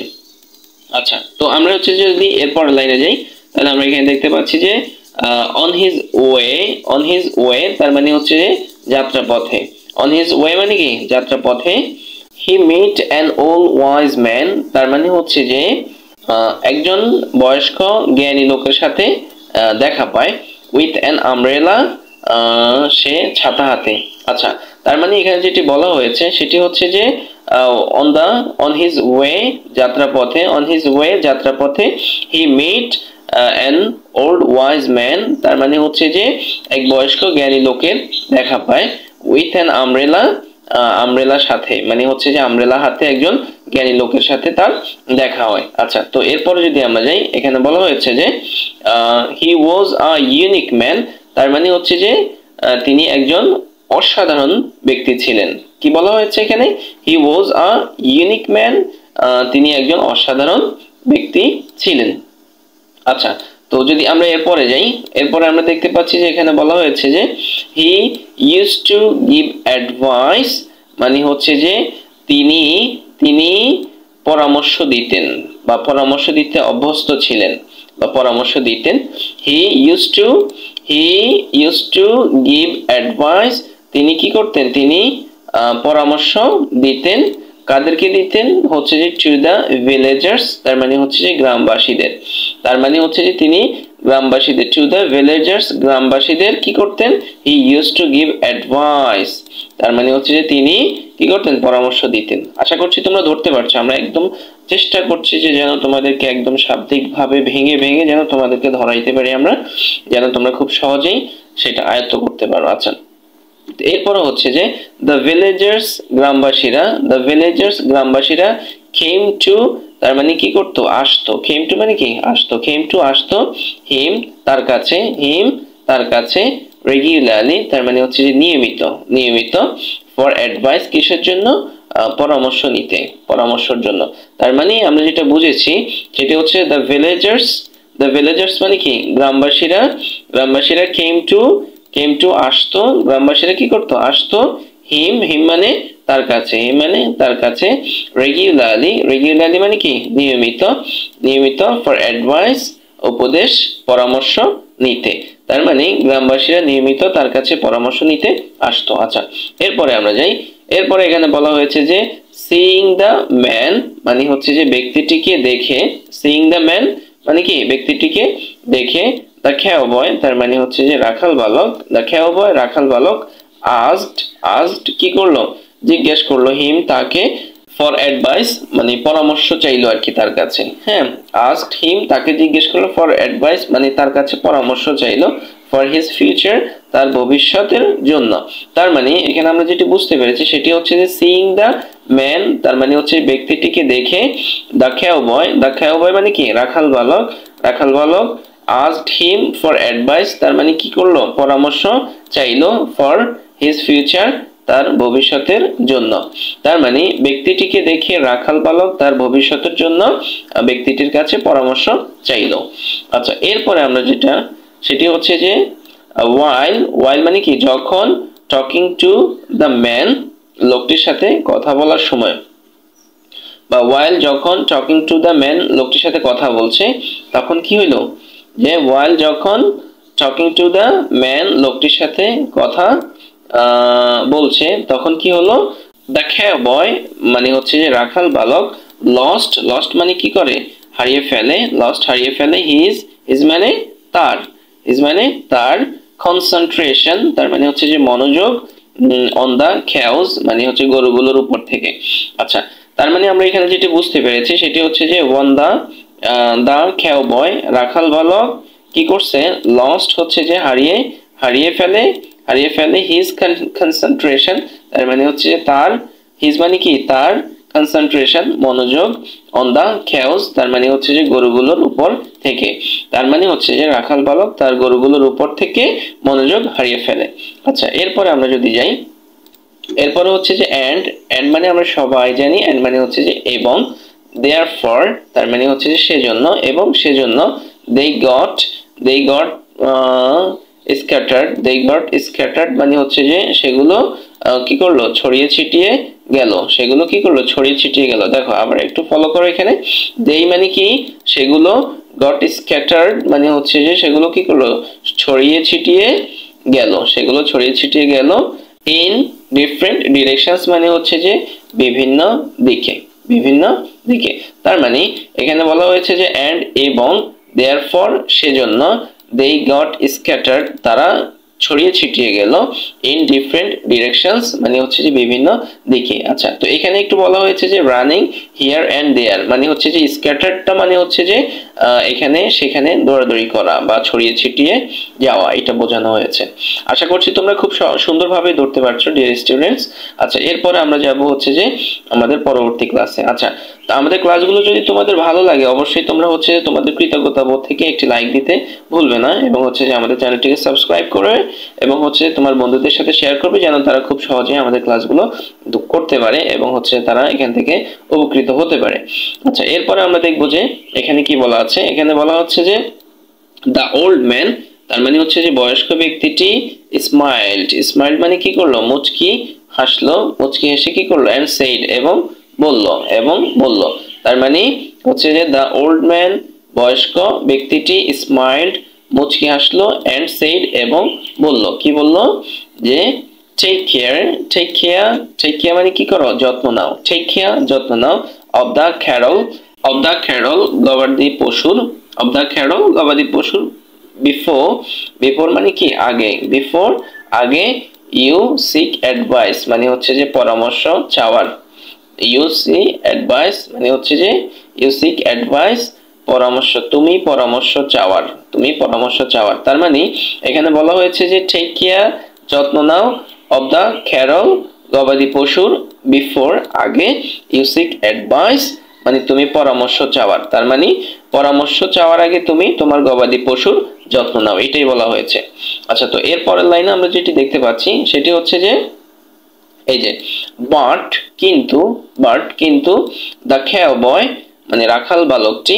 আচ্ছা, তো আমরা হচ্ছে যে যদি এরপর লাইনে যাই তাহলে আমরা এখানে দেখতে পাচ্ছি যে অন হিজ ওয়ে তার মানে হচ্ছে যে যাত্রাপথে। অন হিজ ওয়ে মানে কি যাত্রাপথে। He met an old wise man, তার মানে হচ্ছে যে একজন বয়স্ক জ্ঞানী লোকের সাথে দেখা পায়। উইথ অ্যান আমব্রেলা, সে ছাতা হাতে। আচ্ছা, তার মানে এখানে যেটি বলা হয়েছে সেটি হচ্ছে যে অন হিজ ওয়ে যাত্রাপথে he met an old wise man, তার মানে হচ্ছে যে এক বয়স্ক জ্ঞানী লোকের দেখা পায়। উইথ অ্যান আমব্রেলার সাথে মানে হচ্ছে যে আমব্রেলা হাতে একজন জ্ঞানী লোকের সাথে তার দেখা হয়। আচ্ছা, তো এরপরে যদি আমরা যাই এখানে বলা হয়েছে যে হি ওয়াজ আ ইউনিক ম্যান, তার মানে হচ্ছে যে তিনি একজন অসাধারণ ব্যক্তি ছিলেন। কি বলা হয়েছে এখানে, হি ওয়াজ আ ইউনিক ম্যান, তিনি একজন অসাধারণ ব্যক্তি ছিলেন। আচ্ছা, তো যদি আমরা এরপরে যাই, এরপরে আমরা দেখতে পাচ্ছি যে এখানে বলা হয়েছে যে he use to give advice, মানে হচ্ছে যে তিনি পরামর্শ দিতেন বা পরামর্শ দিতে অভ্যস্ত ছিলেন বা পরামর্শ দিতেন। He use to give advice, তিনি কি করতেন, তিনি পরামর্শ দিতেন। কাদেরকে দিতেন, হচ্ছে যে টু দ্য ভিলেজার্স, তার মানে হচ্ছে যে গ্রামবাসীদের। তার মানে হচ্ছে যে তিনি গ্রামবাসীদের, টু দ্য ভিলেজার্স, গ্রামবাসীদের কি করতেন, he use to give advice, তার মানে হচ্ছে যে তিনি কি করতেন, পরামর্শ দিতেন। আশা করছি তোমরা ধরতে পারছো। আমরা একদম চেষ্টা করছি যে যেন তোমাদেরকে একদম শাব্দিকভাবে ভেঙে ভেঙে যেন তোমাদেরকে ধরাইতে পারি আমরা, যেন তোমরা খুব সহজেই সেটা আয়ত্ত করতে পারো। আচ্ছা, এরপরে হচ্ছে যে দ্য ভিলেজার্স, গ্রামবাসীরা কেম টু, তার মানে কি করতো, আসতো। কেম টু মানে কি আসতো, আসতো। হিম তার কাছে রেগুলারলি, তার মানে হচ্ছে যে নিয়মিত। ফর অ্যাডভাইস, কিসের জন্য, পরামর্শের জন্য। তার মানে আমরা যেটা বুঝেছি সেটা হচ্ছে দ্য ভিলেজার্স মানে কি গ্রামবাসীরা কেম টু আসতো, গ্রামবাসীরা কি করতো, আসতো। হিম মানে তার কাছে রেগুলারলি মানে কি নিয়মিত ফর অ্যাডভাইস, পরামর্শ নিতে। তার মানে গ্রামবাসীরা নিয়মিত তার কাছে পরামর্শ নিতে আসতো। আচ্ছা, এরপরে আমরা যাই। এরপরে এখানে বলা হয়েছে যে সিইং দ্য ম্যান মানে হচ্ছে যে ব্যক্তিটিকে দেখে, সিইং দ্য ম্যান মানে কি ব্যক্তিটিকে দেখে। দ্য cowboy, তার মানে হচ্ছে যে রাখাল বালক আস্কড কি করলো, জিজ্ঞেস করলো, হিম তাকে, ফর অ্যাডভাইস মানে পরামর্শ চাইলো আর কি তার কাছে। হ্যাঁ, আস্কড হিম তাকে জিজ্ঞেস করলো, ফর অ্যাডভাইস মানে তার কাছে পরামর্শ চাইলো, ফর হিজ ফিউচার তার ভবিষ্যতের জন্য। তার মানে এখানে আমরা যেটি বুঝতে পেরেছি সেটি হচ্ছে যে সিইং দ্য ম্যান, তার মানে হচ্ছে ব্যক্তিটিকে দেখে। দ্য cowboy মানে কি রাখাল বালক asked him for advice, তার মানে কি করলো, পরামর্শ চাইলো, ফর হিজ ফিউচার তার ভবিষ্যতের জন্য। তার মানে ব্যক্তিটিকে দেখে রাখাল বালক তার ভবিষ্যতের জন্য ব্যক্তিটির কাছে পরামর্শ চাইলো। আচ্ছা, এরপরে আমরা যেটা সেটি হচ্ছে যে while মানে কি যখন, টকিং টু দ্য ম্যান লোকটির সাথে কথা বলার সময়, বা while যখন টকিং টু দ্য ম্যান লোকটির সাথে কথা বলছে, তখন কি হইলো, যে while যখন টকিং টু দ্য ম্যান লোকটির সাথে কথা বলছে, তখন কি হলো, দ্য cowboy মানে হচ্ছে যে রাখাল বালক লস্ট মানে কি করে, হারিয়ে ফেলে হিজ মানে তার কনসেন্ট্রেশন, তার মানে হচ্ছে যে মনোযোগ, অন দ্য cows মানে হচ্ছে গরুগুলোর উপর থেকে। আচ্ছা, তার মানে আমরা এখানে যেটি বুঝতে পেরেছি সেটি হচ্ছে যে দ্য cowboy রাখাল বালক কি করছে লস্ট হচ্ছে যে হারিয়ে ফেলে হিজ কনসেন্ট্রেশন তার মানে হচ্ছে যে তার হিজ মানে কি তার কনসেন্ট্রেশন মনোযোগ অন দা খেউস তার মানে হচ্ছে যে গরুগুলোর উপর থেকে তার মানে হচ্ছে যে রাখাল বালক তার গরুগুলোর উপর থেকে মনোযোগ হারিয়ে ফেলে আচ্ছা এরপরে আমরা যদি যাই এরপরে হচ্ছে যে এন্ড মানে আমরা সবাই জানি এন্ড মানে হচ্ছে যে এবং therefore তার মানে হচ্ছে যে সেজন্য এবং সেজন্য they got scattered মানে হচ্ছে যে সেগুলো কি করলো ছড়িয়ে ছিটিয়ে গেল সেগুলো কি করলো ছড়িয়ে ছিটিয়ে গেল দেখো আবার একটু ফলো করো এখানে they মানে কি সেগুলো got scattered মানে হচ্ছে যে সেগুলো কি করলো ছড়িয়ে ছিটিয়ে গেল in different directions মানে হচ্ছে যে বিভিন্ন দিকে তার মানে এখানে বলা হয়েছে যে and এবং therefore সেজন্য they got scattered তারা ছড়িয়ে ছিটিয়ে গেল in different directions মানে হচ্ছে যে বিভিন্ন দিকে আচ্ছা তো এখানে একটু বলা হয়েছে যে running here and there মানে হচ্ছে যে scatteredটা মানে হচ্ছে যে এখানে সেখানে দৌড়াদৌড়ি করা বা ছড়িয়ে ছিটিয়ে যাওয়া এটা বোঝানো হয়েছে আশা করছি তোমরা খুব সুন্দরভাবে ধরতে পারছো ডিয়ার স্টুডেন্টস আচ্ছা এরপরে আমরা যাব হচ্ছে যে আমাদের পরবর্তী ক্লাসে আচ্ছা তো আমাদের ক্লাসগুলো যদি তোমাদের ভালো লাগে অবশ্যই তোমরা হচ্ছে তোমাদের কৃতজ্ঞতা বোধ থেকে একটি লাইক দিতে ভুলবে না এবং হচ্ছে যে আমাদের চ্যানেলটিকে সাবস্ক্রাইব করে এবং হচ্ছে তোমার বন্ধুদের সাথে শেয়ার করবে যেন তারা খুব সহজে আমাদের ক্লাসগুলো করতে পারে এবং হচ্ছে তারা এখান থেকে উপকৃত হতে পারে আচ্ছা এরপরে আমরা দেখব যে এখানে কি বলা আছে এখানে বলা হচ্ছে যে দ্য ওল্ড ম্যান তার মানে হচ্ছে যে বয়স্ক ব্যক্তিটি স্মাইলড মানে কি করলো মুচকি হাসলো মুচকি হেসে কি করলো এন্ড সেইড এবং বলল তার মানে হচ্ছে যে দ্য ওল্ড ম্যান বয়স্ক ব্যক্তিটি স্মাইলড মুচকি হাসলো এন্ড সেইড এবং বলল কি বলল যে টেক কেয়ার মানে কি করো যত্ন নাও যত্ন নাও অফ দ্য ক্যারল গবাদি পশুর বিফোর মানে কি আগে ইউ সিক অ্যাডভাইস মানে হচ্ছে যে পরামর্শ চাওয়ার মানে হচ্ছে যে ইউ সিক অ্যাডভাইস তুমি পরামর্শ চাওয়ার তার মানে এখানে বলা হয়েছে যে টেক কেয়ার যত্ন নাও অফ দা ক্যারল গবাদি পশুর বিফোর আগে ইউ সিক অ্যাডভাইস মানে তুমি পরামর্শ চাওয়ার তার মানে পরামর্শ চাওয়ার আগে তুমি তোমার গবাদি পশুর যত্ন নাও এটাই বলা হয়েছে আচ্ছা তো এর পরের লাইনে আমরা যেটি দেখতে পাচ্ছি সেটি হচ্ছে যে এই যে বাট কিন্তু দ্য ক্যাওবয় মানে রাখাল বালকটি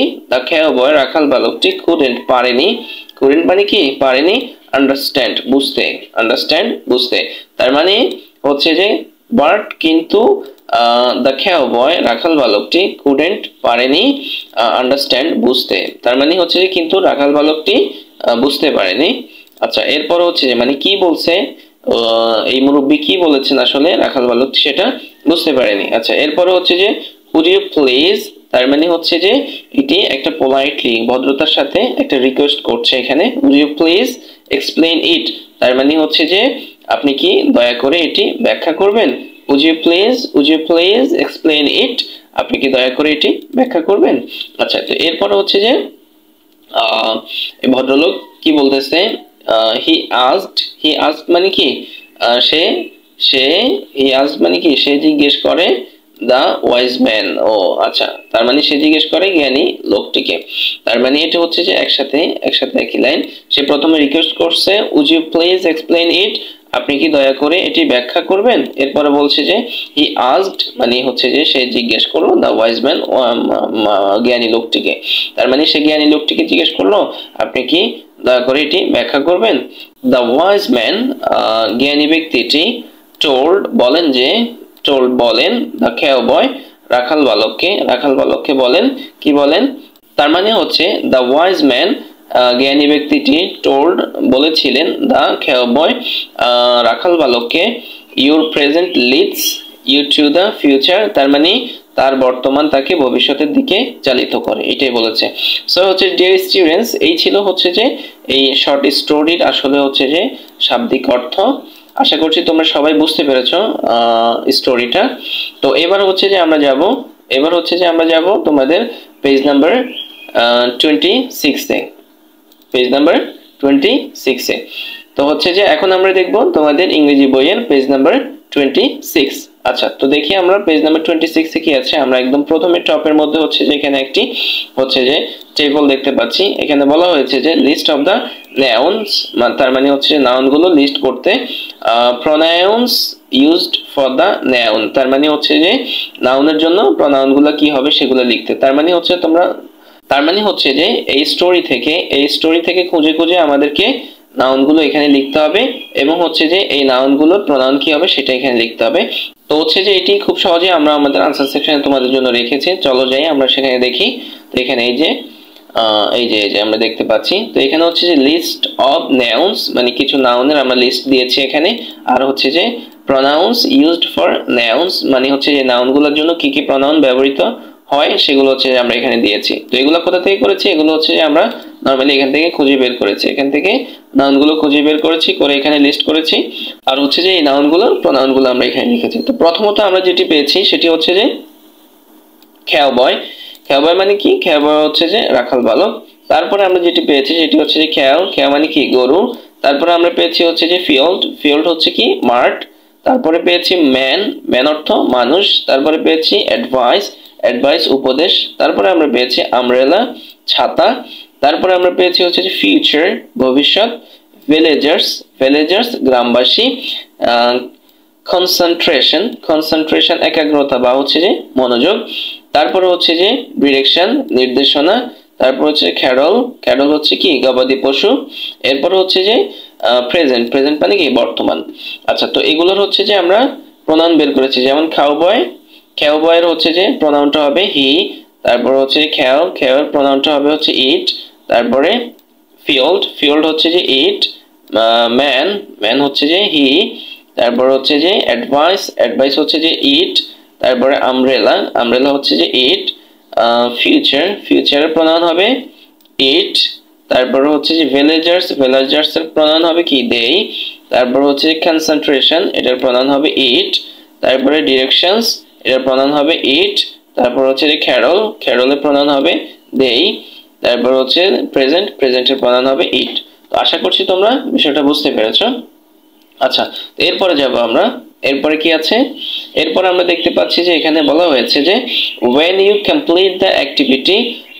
কুডেন্ট মানে কি পারেনি আন্ডারস্ট্যান্ড বুঝতে তার মানে হচ্ছে যে বাট কিন্তু দ্য ক্যাওবয় রাখাল বালকটি কুডেন্ট পারেনি আন্ডারস্ট্যান্ড বুঝতে তার মানে হচ্ছে যে কিন্তু রাখাল বালকটি বুঝতে পারেনি আচ্ছা এরপর হচ্ছে যে মানে কি বলছে এই মুরব্বি কি বলেছেন আসলে রাখাল বালকটি সেটা বুঝতে পারেনি আচ্ছা এরপর হচ্ছে যে would you please তার মানে হচ্ছে যে এটি একটা পোলাইটলি ভদ্রতার সাথে একটা রিকোয়েস্ট করছে এখানে would you please explain it তার মানে হচ্ছে যে আপনি কি দয়া করে এটি ব্যাখ্যা করবেন would you please explain it আপনি কি দয়া করে এটি ব্যাখ্যা করবেন আচ্ছা তো এরপর হচ্ছে যে এই ভদ্রলোক কি বলতেছে he asked মানে কি সে জিজ্ঞেস করে দা ওয়াইজ ম্যান ও আচ্ছা তার মানে সে জিজ্ঞেস করে জ্ঞানী লোকটিকে তার মানে এটা হচ্ছে যে একসাথে একই লাইন সে প্রথমে রিকোয়েস্ট করছে would you please explain it আপনি কি দয়া করে এটি ব্যাখ্যা করবেন এরপরে বলছে যে he asked মানে হচ্ছে যে সে জিজ্ঞেস করলো দা ওয়াইজ ম্যান জ্ঞানী লোকটিকে তার মানে সে জ্ঞানী লোকটিকে জিজ্ঞেস করলো আপনি কি দয়া করে এটি ব্যাখ্যা করবেন দা ওয়াইজ ম্যান জ্ঞানী ব্যক্তিটি বলেন দা ক্যাওবয় রাখাল বালককে বলেন কি বলেন তার মানে হচ্ছে দা ওয়াইজ ম্যান জ্ঞানী ব্যক্তিটি বলেছিলেন দা ক্যাওবয় রাখাল বালককে your present leads you to the future তার মানে তার বর্তমান তাকে ভবিষ্যতের দিকে চালিত করে এটাই বলেছে সো হচ্ছে ডিয়ার স্টুডেন্টস এই ছিল হচ্ছে যে এই শর্ট স্টোরির আসলে হচ্ছে যে শাব্দিক অর্থ আশা করছি তোমরা সবাই বুঝতে পেরেছো স্টোরিটা তো এবার হচ্ছে যে আমরা যাব তোমাদের পেজ নাম্বার 26 এ পেজ নাম্বার 26 এ। তো হচ্ছে যে এখন আমরা দেখব তোমাদের ইংরেজি বইয়ের পেজ নাম্বার 26। আচ্ছা, তো দেখি আমরা পেজ নাম্বার 26 এ কি আছে। আমরা একদম প্রথমে টপের মধ্যে হচ্ছে যে এখানে একটি হচ্ছে যে টেবল দেখতে পাচ্ছি। এখানে বলা হয়েছে যে লিস্ট অফ দা নাউনস, তার মানে হচ্ছে যে নাউনগুলো লিস্ট করতে। Pronouns used for the noun, তার মানে হচ্ছে যে নাউনের জন্য প্রোনাউনগুলো কি হবে সেগুলো লিখতে। তার মানে হচ্ছে যে এই স্টোরি থেকে খুঁজে খুঁজে আমাদেরকে নাউনগুলো এখানে লিখতে হবে এবং হচ্ছে যে এই নাউনগুলোর প্রোনাউন কি হবে সেটা এখানে লিখতে হবে। তো হচ্ছে যে এটি খুব সহজে আমরা আমাদের আনসার সেকশনে তোমাদের জন্য রেখেছি। চলো যাই আমরা সেখানে দেখি। তো এখানে এই যে আমরা দেখতে পাচ্ছি। তো এখানে হচ্ছে যে লিস্ট অফ নাউনস, মানে কিছু নাউনের আমরা লিস্ট দিয়েছি এখানে। আর হচ্ছে যে প্রোনাউন্স ইউজড ফর নাউনস, মানে হচ্ছে যে নাউনগুলোর জন্য কি কি প্রোনাউন ব্যবহৃত হয় সেগুলো হচ্ছে আমরা এখানে দিয়েছি। তো এগুলো কোথা থেকে করেছি? এগুলো হচ্ছে যে আমরা নরমালি এখান থেকে খুঁজে বের করেছি। এখান থেকে নাউনগুলো খুঁজে বের করেছি, করে এখানে লিস্ট করেছি। আর হচ্ছে যে এই নাউনগুলোর প্রোনাউনগুলো আমরা এখানে লিখেছি। তো প্রথমত আমরা যেটি পেয়েছি সেটি হচ্ছে যে ক্যাউবয়। ক্যাউবয় মানে কি? ক্যাউবয় হচ্ছে যে রাখাল বালক। তারপরে আমরা যেটি পেয়েছি সেটি হচ্ছে যে ক্যাও মানে কি? গরু। তারপরে আমরা পেয়েছি হচ্ছে যে ফিল্ড হচ্ছে কি? মাঠ। তারপরে পেয়েছি ম্যান অর্থ মানুষ। তারপরে পেয়েছি অ্যাডভাইস উপদেশ। তারপরে আমরা পেয়েছি আমব্রেলা ছাতা। তারপরে আমরা পেয়েছি হচ্ছে যে ফিউচার ভবিষ্যৎ। ভিলেজার্স গ্রামবাসী। কনসেন্ট্রেশন একাগ্রতা বা হচ্ছে যে মনোযোগ। তারপরে হচ্ছে যে ডিরেকশন নির্দেশনা। তারপর হচ্ছে ক্যাডল হচ্ছে কি? গবাদি পশু। এরপর হচ্ছে যে প্রেজেন্ট মানে কি? বর্তমান। আচ্ছা, তো এগুলোর হচ্ছে যে আমরা প্রোনাউন বের করেছি। যেমন ক্যাউবয়ের হচ্ছে যে প্রোনাউনটা হবে হি। তারপর হচ্ছে ক্যাওর প্রোনাউনটা হবে হচ্ছে ইট। তারপরে ফিল্ড হচ্ছে যে ইট। ম্যান হচ্ছে যে হি। তারপর হচ্ছে যে অ্যাডভাইস হচ্ছে যে ইট। তারপরে আমব্রেলা হচ্ছে যে ইট। ফিউচারের প্রোনাউন হবে ইট। তারপর হচ্ছে যে ভিলেজার্স এর প্রোনাউন হবে কি? দেই। তারপর হচ্ছে যে কনসেন্ট্রেশন, এটার প্রোনাউন হবে ইট। তারপরে ডিরেকশনস, এটার প্রোনাউন হবে ইট। তারপর হচ্ছে যে ক্যারলের প্রোনাউন হবে দেই। তারপর হচ্ছে প্রেজেন্টের প্রোনাউন হবে ইট। তো আশা করছি তোমরা বিষয়টা বুঝতে পেরেছো। আচ্ছা, তো এরপরে যাব আমরা। এরপরে কি আছে? এরপরে আমরা দেখতে পাচ্ছি যে এখানে বলা হয়েছে যে when you complete the activity,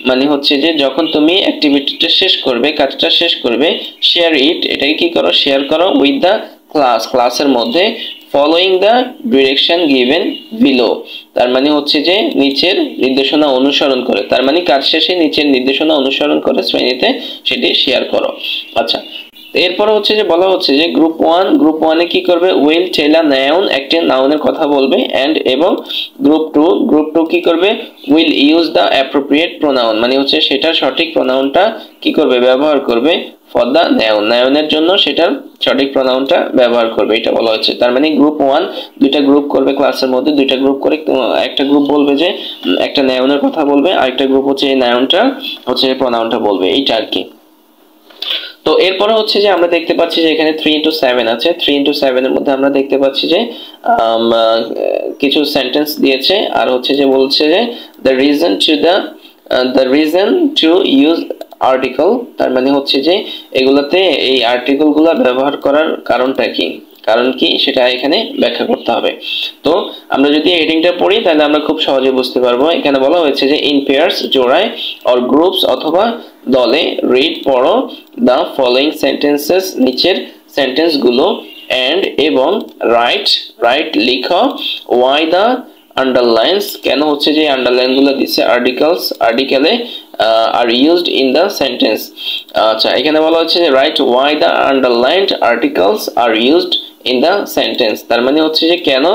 মানে হচ্ছে যে যখন তুমি অ্যাক্টিভিটিটা শেষ করবে, কাজটা শেষ করবে, শেয়ার ইট, এটাকে কি করো? শেয়ার করো উইথ দ্য ক্লাসের মধ্যে, following the direction given below. তার মানে হচ্ছে যে নিচের নির্দেশনা অনুসরণ করে। তার মানে কাজ শেষে নিচের নির্দেশনা অনুসরণ করে শ্রেণীতে সেটি শেয়ার করো। আচ্ছা, এরপরে হচ্ছে যে বলা হচ্ছে যে গ্রুপ 1 কি করবে? উইল টেল আ নাউন, একটি নাউনের কথা বলবে। এন্ড এবং গ্রুপ 2 কি করবে? Will use the appropriate pronoun, মানে হচ্ছে সেটার সঠিক প্রোনাউনটা কি করবে? ব্যবহার করবে। ফর দ্য নাউনের জন্য সেটার সঠিক প্রোনাউনটা ব্যবহার করবে, এটা বলা হচ্ছে। তার মানে গ্রুপ 1 দুইটা গ্রুপ করবে ক্লাসের মধ্যে, দুইটা গ্রুপ করে একটা গ্রুপ বলবে যে একটা নাউনের কথা বলবে, আরেকটা গ্রুপ হচ্ছে এই নাউনটা হচ্ছে প্রোনাউনটা বলবে, এইটা আর কি। তো এরপরে হচ্ছে যে আমরা দেখতে পাচ্ছি যে এখানে 3:7 আছে। 3:7 এর মধ্যে আমরা দেখতে পাচ্ছি যে কিছু সেন্টেন্স দিয়েছে। আর হচ্ছে যে বলছে যে the reason to use article, তার মানে হচ্ছে যে এগুলাতে এই আর্টিকেল গুলা ব্যবহার করার কারণটা কি, সেটা এখানে ব্যাখ্যা করতে হবে। তো আমরা যদি হেডিংটা পড়ি তাহলে আমরা খুব সহজে বুঝতে পারবো। এখানে বলা হয়েছে যে ইন পেয়ার্স জোড়ায়, অর গ্রুপস অথবা দলে, রিড পড়ো দ্য ফলোইং সেন্টেন্সেস নিচের সেন্টেন্স গুলো, এন্ড এবং রাইট লিখো, ওয়াই দ্য আন্ডারলাইন্স, কেন হচ্ছে যে আন্ডারলাইন গুলো দিচ্ছে আর্টিকেলে are used in the sentence. আচ্ছা, এখানে বলা হচ্ছে যে write why the underlined articles are used in the sentence. তার মানে হচ্ছে যে কেন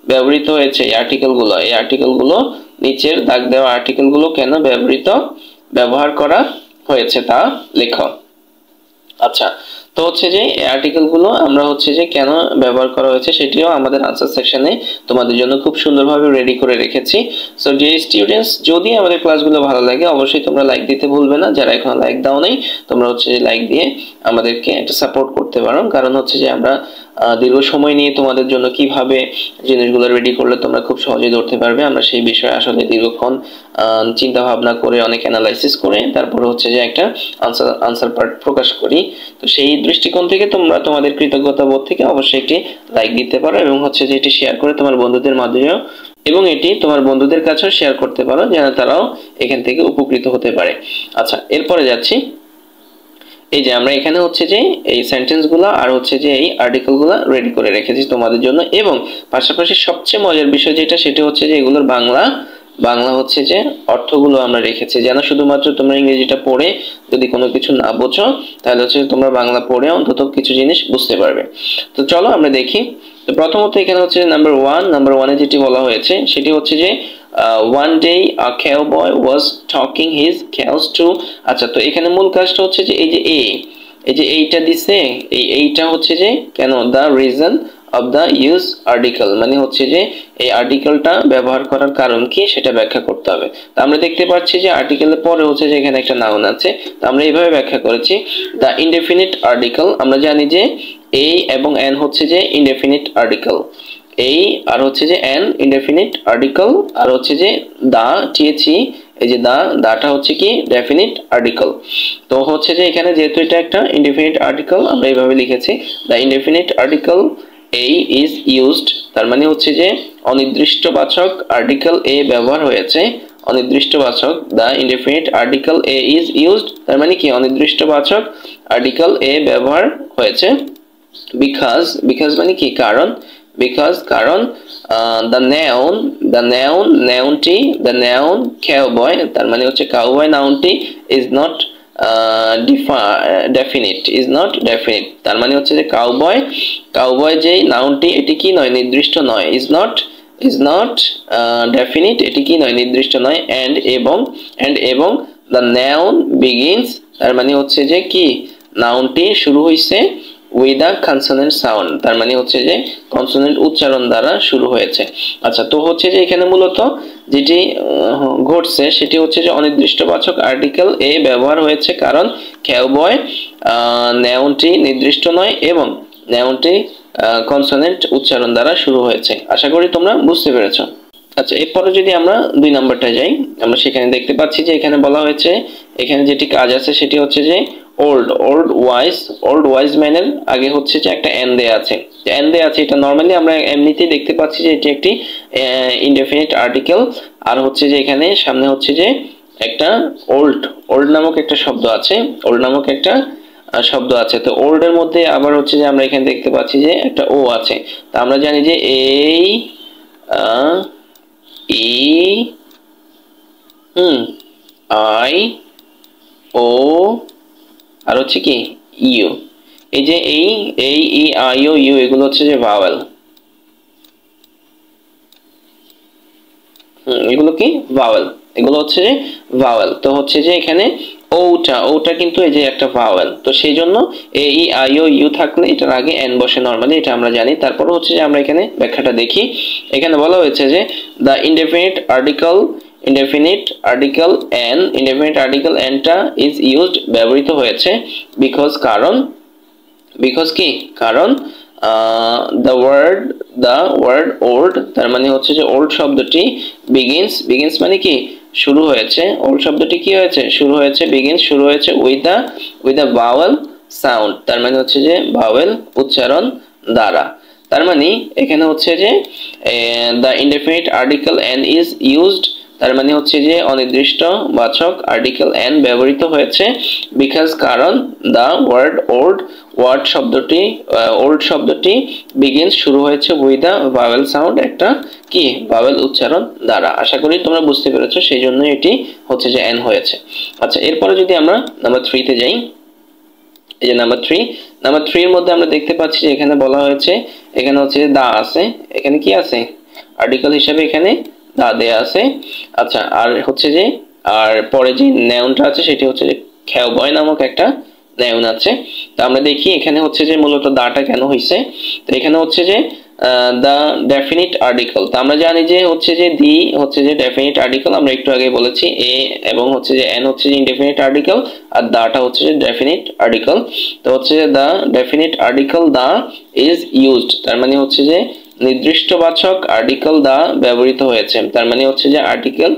ব্যবহৃত হয়েছে এই আর্টিকেলগুলো, নিচের দাগ দেওয়া আর্টিকেলগুলো কেন ব্যবহার করা হয়েছে তা লেখো। আচ্ছা, তো হচ্ছে যে এই আর্টিকেলগুলো আমরা হচ্ছে যে কেন ব্যবহার করা হয়েছে সেটিও আমাদের আনসার সেকশনে তোমাদের জন্য খুব সুন্দরভাবে রেডি করে রেখেছি। সো ডিয়ার স্টুডেন্টস, যদি আমাদের ক্লাসগুলো ভালো লাগে অবশ্যই তোমরা লাইক দিতে ভুলবে না। যারা এখনো লাইক দাও নাই তোমরা হচ্ছে যে লাইক দিয়ে আমাদেরকে একটা সাপোর্ট করতে পারো, কারণ হচ্ছে যে আমরা দীর্ঘ সময় নিয়ে তোমাদের জন্য কিভাবে জিনিসগুলো রেডি করলে তোমরা খুব সহজেই ধরতে পারবে, আমরা সেই বিষয়ে আসলে দীর্ঘক্ষণ চিন্তা ভাবনা করে অনেক অ্যানালাইসিস করে তারপরে হচ্ছে যে একটা আনসার পার্ট প্রকাশ করি। তো সেই দৃষ্টিকোণ থেকে তোমরা তোমাদের কৃতজ্ঞতা বোধ থেকে অবশ্যই একটি লাইক দিতে পারো এবং হচ্ছে যে এটি শেয়ার করে তোমার বন্ধুদের মাঝেও এবং এটি তোমার বন্ধুদের কাছেও শেয়ার করতে পারো যেন তারাও এখান থেকে উপকৃত হতে পারে। আচ্ছা, এরপরে যাচ্ছি। এই যে আমরা এখানে হচ্ছে যে এই সেন্টেন্সগুলো আর হচ্ছে যে এই আর্টিকেলগুলো রেডি করে রেখেছি তোমাদের জন্য, এবং পাশাপাশি সবচেয়ে মজার বিষয় যেটা সেটা হচ্ছে যে এগুলোর বাংলা হচ্ছে যে অর্থগুলো আমরা রেখেছি, যেন শুধুমাত্র তোমরা ইংরেজিটা পড়ে যদি কোনো কিছু না বোঝো তাহলে হচ্ছে তোমরা বাংলা পড়ে অন্তত কিছু জিনিস বুঝতে পারবে। তো চলো আমরা দেখি। তো প্রথমত এখানে হচ্ছে নাম্বার ওয়ানে যেটি বলা হয়েছে সেটি হচ্ছে যে one day a cowboy was talking his cows to। আচ্ছা, তো এখানে মূল কাজটা হচ্ছে যে এই যে এইটা দিছে, এইটা হচ্ছে যে কেন, the reason of the use article, মানে হচ্ছে যে এই আর্টিকেলটা ব্যবহার করার কারণ কি সেটা ব্যাখ্যা করতে হবে। তো আমরা দেখতে পাচ্ছি যে আর্টিকেলের পরে হচ্ছে যে এখানে একটা নাউন আছে, তো আমরা এইভাবে ব্যাখ্যা করেছি the indefinite article। আমরা জানি যে এই এবং এন হচ্ছে যে ইনডেফিনিট আর্টিকেল, এই আর হচ্ছে যে এন ইনডেফিনিট আর্টিকেল, আর হচ্ছে যে দা টিএচই, এই যে দাটা হচ্ছে কি ডেফিনিট আর্টিকেল। তো হচ্ছে যে এখানে যেহেতু এটা একটা ইনডেফিনিট আর্টিকেল আমরা এইভাবে লিখেছি the indefinite article a is used, তার মানে হচ্ছে যে অনির্দিষ্টবাচক আর্টিকেল এ ব্যবহার হয়েছে, অনির্দিষ্টবাচক the indefinite article a is used, তার মানে কি অনির্দিষ্টবাচক আর্টিকেল এ ব্যবহার হয়েছে। বিকজ মানে কি কারণ, কারণ the noun cowboy, তার মানে হচ্ছে কাউবয় নাউনটি is not definite, তার মানে হচ্ছে যে কাউবয় যে নাউনটি এটি কি নয়, নির্দিষ্ট নয়, is not definite, এটি কি নয়, নির্দিষ্ট নয়। and এবং the noun begins, তার মানে হচ্ছে যে কি নাউনটি শুরু হইছে with a consonant sound, তার মানে হচ্ছে যে কনসোনেন্ট উচ্চারণ দ্বারা শুরু হয়েছে। আচ্ছা, তো হচ্ছে যে এখানে মূলত যেটি ঘটছে সেটি হচ্ছে যে অনির্দিষ্টবাচক আর্টিকেল এ ব্যবহার হয়েছে কারণ ক্যাউবয় নাউনটি নির্দিষ্ট নয় এবং নাউনটি কনসোনেন্ট উচ্চারণ দ্বারা শুরু হয়েছে। আশা করি তোমরা বুঝতে পেরেছো। আচ্ছা, এরপরে যদি আমরা 2 নাম্বারটা যাই, আমরা সেখানে দেখতে পাচ্ছি যে এখানে বলা হয়েছে এখানে যেটি কাজ আছে সেটি হচ্ছে যে ওল্ড ওয়াইজ ম্যানের আগে হচ্ছে যে একটা এন দেয়া আছে, এটা নরমালি আমরা এমনিতেই দেখতে পাচ্ছি যে এটি একটি ইনডেফিনিট আর্টিকেল, আর হচ্ছে যে এখানে সামনে হচ্ছে যে একটা ওল্ড নামক একটা শব্দ আছে, তো ওল্ড এর মধ্যে আবার হচ্ছে যে আমরা এখানে দেখতে পাচ্ছি যে একটা ও আছে। তো আমরা জানি যে এই আই ও আর হচ্ছে কি ইউ, এই যে এই ই আই ও ইউ এগুলো হচ্ছে যে ভাওয়েল, এগুলো কি ভাওয়েল, এগুলো হচ্ছে যে ভাওয়েল। তো হচ্ছে যে এখানে ওটা কিন্তু এই যে একটা ভাওয়েল, তো সেই জন্য এ ই আই ও ইউ থাকলে এটার আগে এন বসে নরমালি, এটা আমরা জানি। তারপর হচ্ছে যে আমরা এখানে ব্যাখ্যাটা দেখি। এখানে বলা হয়েছে যে দ্য ইনডেফিনিট আর্টিকেল এনটা ইজ ইউজড ব্যবহৃত হয়েছে কারণ the word old, তার মানে হচ্ছে যে ওল্ড শব্দটি begins মানে কি শুরু হয়েছে, ওল্ড শব্দটি কি হয়েছে শুরু হয়েছে, begins শুরু হয়েছে with a vowel sound, তার মানে হচ্ছে যে ভাওয়েল উচ্চারণ দ্বারা। তার মানে এখানে হচ্ছে যে the indefinite article n is used, তার মানে হচ্ছে যে অনির্দিষ্ট বাচক আর্টিকেল এন ব্যবহৃত হয়েছে কারণ the word ওল্ড শব্দটি begins শুরু হয়েছে with a vowel sound, একটা কি ভাওয়েল উচ্চারণ দ্বারা। আশা করি তোমরা বুঝতে পেরেছো, সেই জন্য এটি হচ্ছে যে এন হয়েছে। আচ্ছা, এরপরে যদি আমরা নাম্বার 3 তে যাই, এই যে নাম্বার 3 এর মধ্যে আমরা দেখতে পাচ্ছি যে এখানে বলা হয়েছে এখানে হচ্ছে যে দা আছে, এখানে কি আছে আর্টিকেল হিসেবে এখানে দা দেয়া আছে। আচ্ছা, আর হচ্ছে যে আর পরে যে নাউনটা আছে সেটি হচ্ছে যে ক্যাউবয় নামক একটা নাউন আছে। তো আমরা দেখি এখানে হচ্ছে যে মূলত দাটা কেন হইছে। তো এখানে হচ্ছে যে দ্য ডেফিনিট আর্টিকেল। তো আমরা জানি যে হচ্ছে যে দি হচ্ছে যে ডেফিনিট আর্টিকেল, আমরা একটু আগে বলেছি এ এবং হচ্ছে যে এন হচ্ছে যে ইনডেফিনিট আর্টিকেল আর দাটা হচ্ছে যে ডেফিনিট আর্টিকেল। তো হচ্ছে যে the definite article the is used, তার মানে হচ্ছে যে নির্দিষ্টবাচক আর্টিকেল দা ব্যবহৃত হয়েছে, তার মানে হচ্ছে যে আর্টিকেল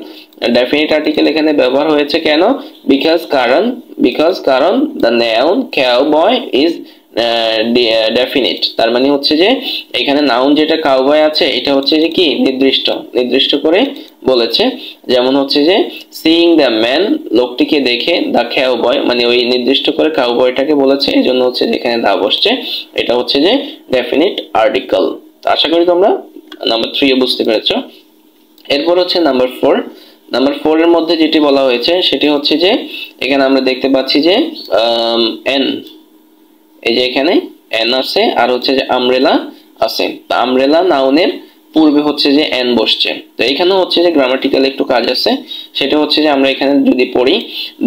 ডেফিনিট আর্টিকেল এখানে ব্যবহার হয়েছে কেন? বিকজ কারণ the noun cowboy is definite, তার মানে হচ্ছে যে এখানে নাউন যেটা কাউবয় আছে এটা হচ্ছে যে কি নির্দিষ্ট করে বলেছে। যেমন হচ্ছে যে সিইং দ্য ম্যান, লোকটিকে দেখে, দ্য কাউবয় মানে ওই নির্দিষ্ট করে কাউবয়টাকে বলেছে, এই জন্য হচ্ছে যে এখানে দা বসছে, এটা হচ্ছে যে ডেফিনিট আর্টিকেল। আশা করি তোমরা নাম্বার 3 বুঝতে পেরেছো। এরপর হচ্ছে নাম্বার 4। নাম্বার 4 এর মধ্যে যেটি বলা হয়েছে সেটি হচ্ছে যে এখানে আমরা দেখতে পাচ্ছি যে এন, এই যে এখানে এন আছে আর হচ্ছে যে আমব্রেলা আছে। তো আমব্রেলা নাউনের পূর্বে হচ্ছে যে এন বসছে। তো এখানে হচ্ছে যে গ্রামাটিক্যাল একটু কাজ আছে, সেটা হচ্ছে যে আমরা এখানে যদি পড়ি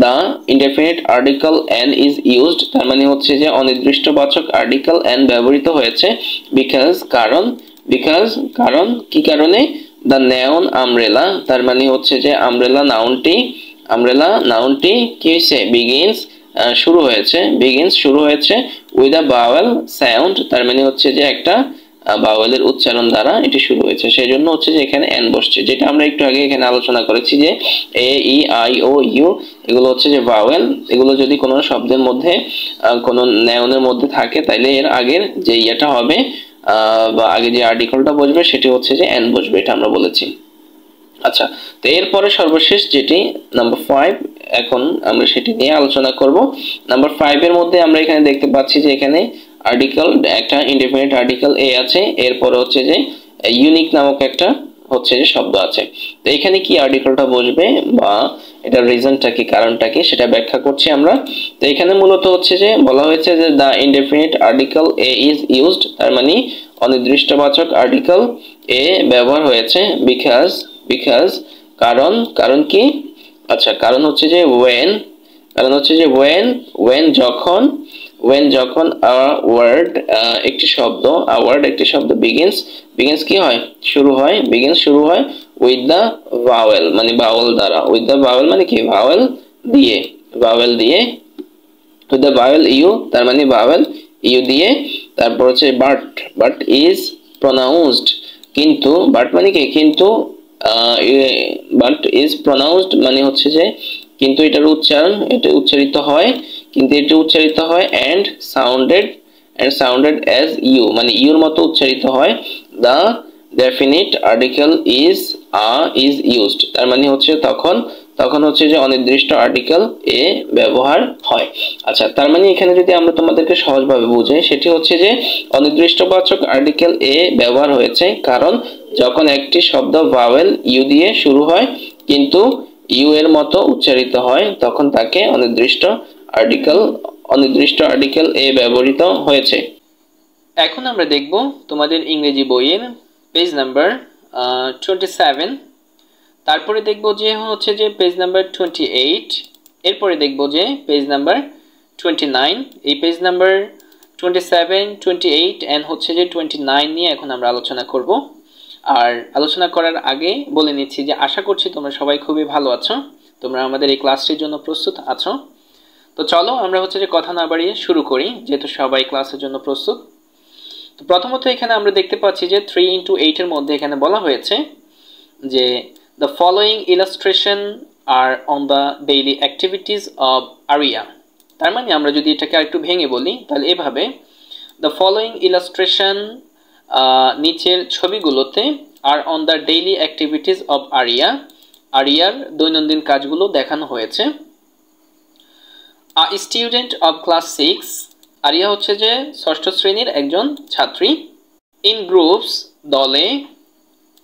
the indefinite article an is used, তার মানে হচ্ছে যে অনির্দিষ্টবাচক আর্টিকেল এন ব্যবহৃত হয়েছে কারণ কি কারণে? দ্য নাউন আমব্রেলা, তার মানে হচ্ছে যে আমব্রেলা নাউনটি কি হয়েছে? শুরু হয়েছে উইথ আ বাওয়েল সাউন্ড, তার মানে হচ্ছে যে একটা বাওয়েলের উচ্চারণ দ্বারা এটি শুরু হয়েছে, সেই জন্য হচ্ছে যে এখানে এন বসছে, যেটা আমরা একটু আগে এখানে আলোচনা করেছি যে এ ই আই ও ইউ এগুলো হচ্ছে যে বাওয়েল, এগুলো যদি কোনো শব্দের মধ্যে কোনো নাউনের মধ্যে থাকে তাইলে এর আগের যে ইয়েটা হবে বা আগে যে আর্টিকেলটা বসবে সেটি হচ্ছে যে এন বসবে, এটা আমরা বলেছি। আচ্ছা, তো এরপরে সর্বশেষ যেটি নাম্বার 5, এখন আমরা সেটি নিয়ে আলোচনা করব। নাম্বার 5 এর মধ্যে আমরা এখানে দেখতে পাচ্ছি যে এখানে আর্টিকেল একটা ইনডেফিনিট আর্টিকেল এ আছে, এরপরে হচ্ছে যে ইউনিক নামক একটা হচ্ছে যে শব্দ আছে। তো এখানে কি আর্টিকেলটা বসবে বা এটার রিজনটা কি, কারণটা কি, সেটা ব্যাখ্যা করছি আমরা। তো এখানে মূলত হচ্ছে যে বলা হয়েছে যে the indefinite article a is used, তার মানে অনির্দিষ্টবাচক আর্টিকেল এ ব্যবহার হয়েছে বিকজ কারণ কি? আচ্ছা, কারণ হচ্ছে যে when যখন a word একটি শব্দ begins কি হয়? শুরু হয় with the vowel মানে ভাওয়েল দ্বারা, with the vowel মানে কি? ভাওয়েল দিয়ে with the vowel u, তার মানে ভাওয়েল ইউ দিয়ে, তারপর হচ্ছে but is pronounced, কিন্তু but মানে কি? কিন্তু but is pronounced মানে হচ্ছে যে কিন্তু এটার উচ্চারিত হয় and sounded as u মানে ইউর মতো উচ্চারিত হয়। the definite article is used, তার মানে হচ্ছে তখন হচ্ছে যে অনির্দিষ্ট আর্টিকেল এ ব্যবহার হয়। আচ্ছা, তার মানে এখানে যদি আমরা তোমাদেরকে সহজভাবে বুঝাই সেটি হচ্ছে যে অনির্দিষ্টবাচক আর্টিকেল এ ব্যবহার হয়েছে কারণ যখন একটি শব্দ ভাওয়েল ইউ দিয়ে শুরু হয় কিন্তু ইউ এর মতো উচ্চারিত হয় তখন তাকে অনির্দিষ্ট আর্টিকেল এ ব্যবহৃত হয়েছে। এখন আমরা দেখব তোমাদের ইংরেজি বইয়ের পেজ নাম্বার 27, তারপরে দেখব যে হচ্ছে যে পেজ নাম্বার 28, এরপরে দেখব যে পেজ নাম্বার 29। এই পেজ নাম্বার 27, 28 এন্ড হচ্ছে যে 29 নিয়ে এখন আমরা আলোচনা করব। আর আলোচনা করার আগে বলে নিচ্ছি যে আশা করছি তোমরা সবাই খুবই ভালো আছো, তোমরা আমাদের এই ক্লাসটির জন্য প্রস্তুত আছো। তো চলো আমরা হচ্ছে যে কথা না বাড়িয়ে শুরু করি, যেহেতু সবাই ক্লাসের জন্য প্রস্তুত। তো প্রথমত এখানে আমরা দেখতে পাচ্ছি যে 3x8 এর মধ্যে এখানে বলা হয়েছে যে the following illustration are on the daily activities of Arya। তার মানে আমরা যদি এটাকে আরেকটু ভেঙে বলি তাহলে এভাবে the following illustration নিচের ছবিগুলোতে are on the daily activities of Arya, আরিয়ার দৈনন্দিন কাজগুলো দেখানো হয়েছে। a student of class 6, Aria হচ্ছে যে ষষ্ঠ শ্রেণীর একজন ছাত্রী। in groups দলে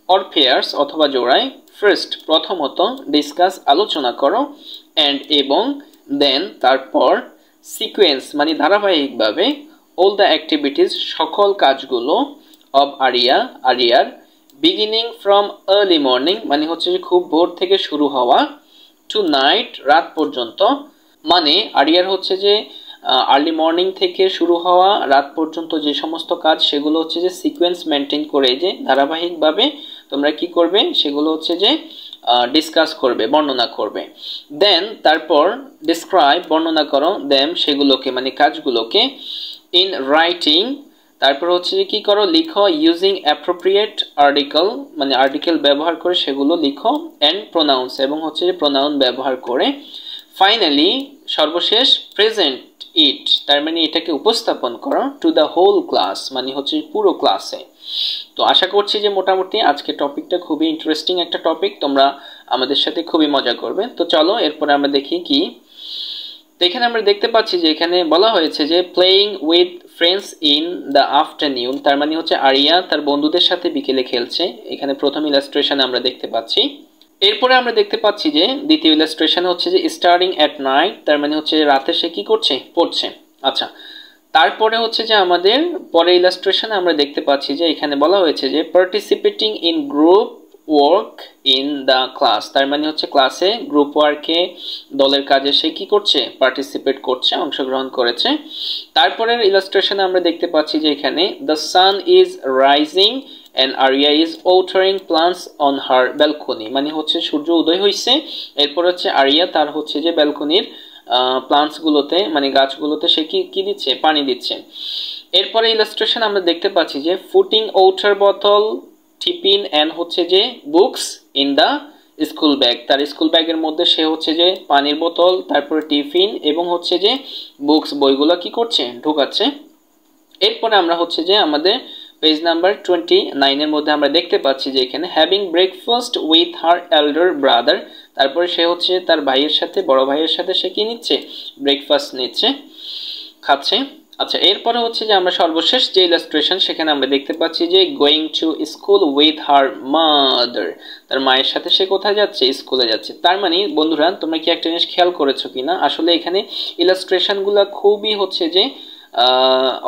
or pairs অথবা জোড়ায়, first প্রথমত, discuss আলোচনা করো, and এবং, then তারপর, sequence মানে ধারাবাহিকভাবে, all the activities সকল কাজগুলো, of আরিয়ার, beginning from early morning মানে হচ্ছে যে খুব ভোর থেকে শুরু হওয়া, to night রাত পর্যন্ত মানে আরিয়ার হচ্ছে যে আর্লি মর্নিং থেকে শুরু হওয়া রাত পর্যন্ত যে সমস্ত কাজ সেগুলো হচ্ছে যে সিকোয়েন্স মেনটেন করে যে ধারাবাহিকভাবে তোমরা কি করবে সেগুলো হচ্ছে যে ডিসকাস করবে, বর্ণনা করবে। দেন তারপর ডিসক্রাইব, বর্ণনা করো, দেম সেগুলোকে মানে কাজগুলোকে, ইন রাইটিং, তারপর হচ্ছে যে কি করো লিখো, ইউজিং অ্যাপ্রোপ্রিয়েট আর্টিকেল মানে আর্টিকেল ব্যবহার করে সেগুলো লিখো, অ্যান্ড প্রোনাউন্স এবং হচ্ছে যে প্রোনাউন ব্যবহার করে। ফাইনালি সর্বশেষ প্রেজেন্ট ইট, তার মানে এটাকে উপস্থাপন করো টু দ্য হোল ক্লাস মানে হচ্ছে পুরো ক্লাসে। তো আশা করছি যে মোটামুটি আজকে টপিকটা খুবই ইন্টারেস্টিং একটা টপিক, তোমরা আমাদের সাথে খুবই মজা করবে। তো চলো এরপরে আমরা দেখি কি। তো এখানে আমরা দেখতে পাচ্ছি যে এখানে বলা হয়েছে যে playing with friends in the afternoon, তার মানে হচ্ছে আরিয়া তার বন্ধুদের সাথে বিকেলে খেলছে। এখানে প্রথম ইলাস্ট্রেশনে আমরা দেখতে পাচ্ছি। এরপরে আমরা দেখতে পাচ্ছি যে দ্বিতীয় ইলাস্ট্রেশনে হচ্ছে যে স্টার্টিং অ্যাট নাইট, তার মানে হচ্ছে রাতে সে কি করছে, পড়ছে। আচ্ছা, তারপরে হচ্ছে যে আমাদের পরে ইলাস্ট্রেশনে আমরা দেখতে পাচ্ছি যে এখানে বলা হয়েছে যে participating in group work in the class, তার মানে হচ্ছে ক্লাসে গ্রুপ ওয়ার্কে দলের কাজে সে কি করছে, পার্টিসিপেট করছে, অংশগ্রহণ করেছে। তারপরের ইলাস্ট্রেশনে আমরা দেখতে পাচ্ছি যে এখানে the sun is rising and Arya is watering plants on her balcony, মানে হচ্ছে সূর্য উদয় হইছে, এরপর হচ্ছে আরিয়া তার হচ্ছে যে ব্যালকনির প্লান্টস গুলোতে মানে গাছগুলোতে সে কি দিচ্ছে, পানি দিচ্ছে। এরপরে ইলাস্ট্রেশন আমরা দেখতে পাচ্ছি যে putting water bottle, tiffin and হচ্ছে যে books in the school bag, তার স্কুল ব্যাগের মধ্যে সে হচ্ছে যে পানির বোতল, তারপরে টিফিন এবং হচ্ছে যে বুকস বইগুলো কি করছে, ঢোকাচ্ছে। এরপরে আমরা হচ্ছে যে আমাদের পেজ নাম্বার 29 এর মধ্যে আমরা দেখতে পাচ্ছি যে এখানে having breakfast with her elder brother, তারপরে সে হচ্ছে তার ভাইয়ের সাথে, বড় ভাইয়ের সাথে সে কি নিচ্ছে, ব্রেকফাস্ট নিচ্ছে, খাচ্ছে। আচ্ছা, এরপরে হচ্ছে যে আমরা সর্বশেষ যে ইলাস্ট্রেশন সেখানে আমরা দেখতে পাচ্ছি যে going to school with her mother, তার মায়ের সাথে সে কোথায় যাচ্ছে, স্কুলে যাচ্ছে। তার মানে বন্ধুরা তোমরা কি একটা জিনিস খেয়াল করেছো কিনা, আসলে এখানে ইলাস্ট্রেশনগুলো খুবই হচ্ছে যে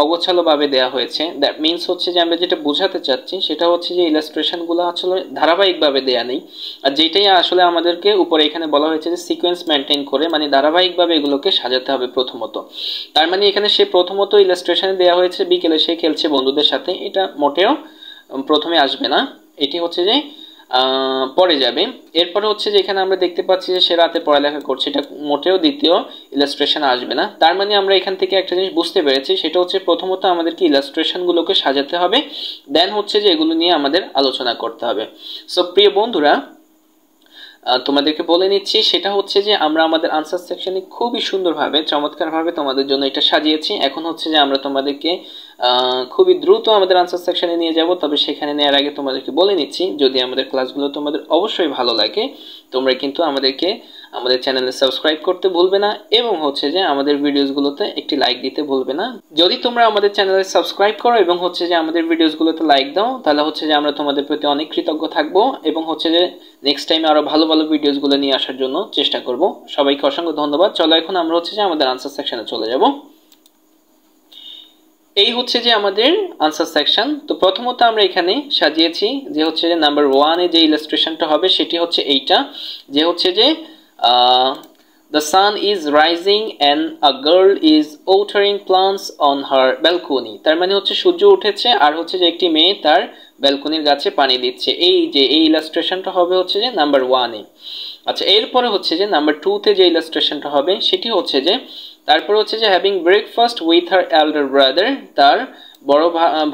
অগোছালোভাবে দেওয়া হয়েছে। দ্যাট মিনস হচ্ছে যে আমরা যেটা বোঝাতে চাচ্ছি সেটা হচ্ছে যে ইলাস্ট্রেশনগুলো আসলে ধারাবাহিকভাবে দেয়া নেই, আর যেটাই আসলে আমাদেরকে উপরে এখানে বলা হয়েছে যে সিকোয়েন্স মেনটেন করে মানে ধারাবাহিকভাবে এগুলোকে সাজাতে হবে প্রথমত। তার মানে এখানে সে প্রথমত ইলাস্ট্রেশনে দেওয়া হয়েছে বিকেলে সে খেলছে বন্ধুদের সাথে, এটা মোটেও প্রথমে আসবে না, এটি হচ্ছে যে পরে যাবে। এরপরে হচ্ছে যে এখানে আমরা দেখতে পাচ্ছি যে সে রাতে পড়ালেখা করছে, এটা মোটেও দ্বিতীয় ইলাস্ট্রেশন আসবে না। তার মানে আমরা এখান থেকে একটা জিনিস বুঝতে পেরেছি, সেটা হচ্ছে প্রথমত আমাদেরকে ইলাস্ট্রেশনগুলোকে সাজাতে হবে, দেন হচ্ছে যে এগুলো নিয়ে আমাদের আলোচনা করতে হবে। সো প্রিয় বন্ধুরা তোমাদেরকে বলে নিচ্ছি সেটা হচ্ছে যে আমরা আমাদের আনসার সেকশনে খুবই সুন্দরভাবে চমৎকারভাবে তোমাদের জন্য এটা সাজিয়েছি। এখন হচ্ছে যে আমরা তোমাদেরকে খুবই দ্রুত আমাদের আনসার সেকশনে নিয়ে যাব, তবে সেখানে নেওয়ার আগে তোমাদেরকে বলে নিচ্ছি যদি আমাদের ক্লাসগুলো তোমাদের অবশ্যই ভালো লাগে তোমরা কিন্তু আমাদের চ্যানেলে সাবস্ক্রাইব করতে ভুলবে না এবং হচ্ছে যে আমাদের ভিডিওসগুলোতে একটি লাইক দিতে ভুলবে না। যদি তোমরা আমাদের চ্যানেলে সাবস্ক্রাইব করো এবং হচ্ছে যে আমাদের ভিডিওসগুলোতে লাইক দাও তাহলে হচ্ছে যে আমরা তোমাদের প্রতি অনেক কৃতজ্ঞ থাকবো এবং হচ্ছে যে নেক্সট টাইমে আরো ভালো ভালো ভিডিওসগুলো নিয়ে আসার জন্য চেষ্টা করব। সবাইকে অসংখ্য ধন্যবাদ। চলো এখন আমরা হচ্ছে যে আমাদের আনসার সেকশনে চলে যাব। এই হচ্ছে যে আমাদের আনসার সেকশন। তো প্রথমত আমরা এখানে সাজিয়েছি যে হচ্ছে যে নাম্বার 1 এ যে ইলাস্ট্রেশনটা হবে সেটি হচ্ছে এইটা, যে হচ্ছে যে the sun is rising and a girl is watering plants on her balcony, তার মানে হচ্ছে সূর্য উঠেছে আর হচ্ছে যে একটি মেয়ে তার ব্যালকনির গাছে পানি দিচ্ছে। এই যে এই ইলাস্ট্রেশনটা হবে হচ্ছে যে নাম্বার 1 এ। আচ্ছা, এরপরে হচ্ছে যে নাম্বার 2 তে যে ইলাস্ট্রেশনটা হবে সেটি হচ্ছে যে তারপর হচ্ছে যে having breakfast with her elder brother, তার বড়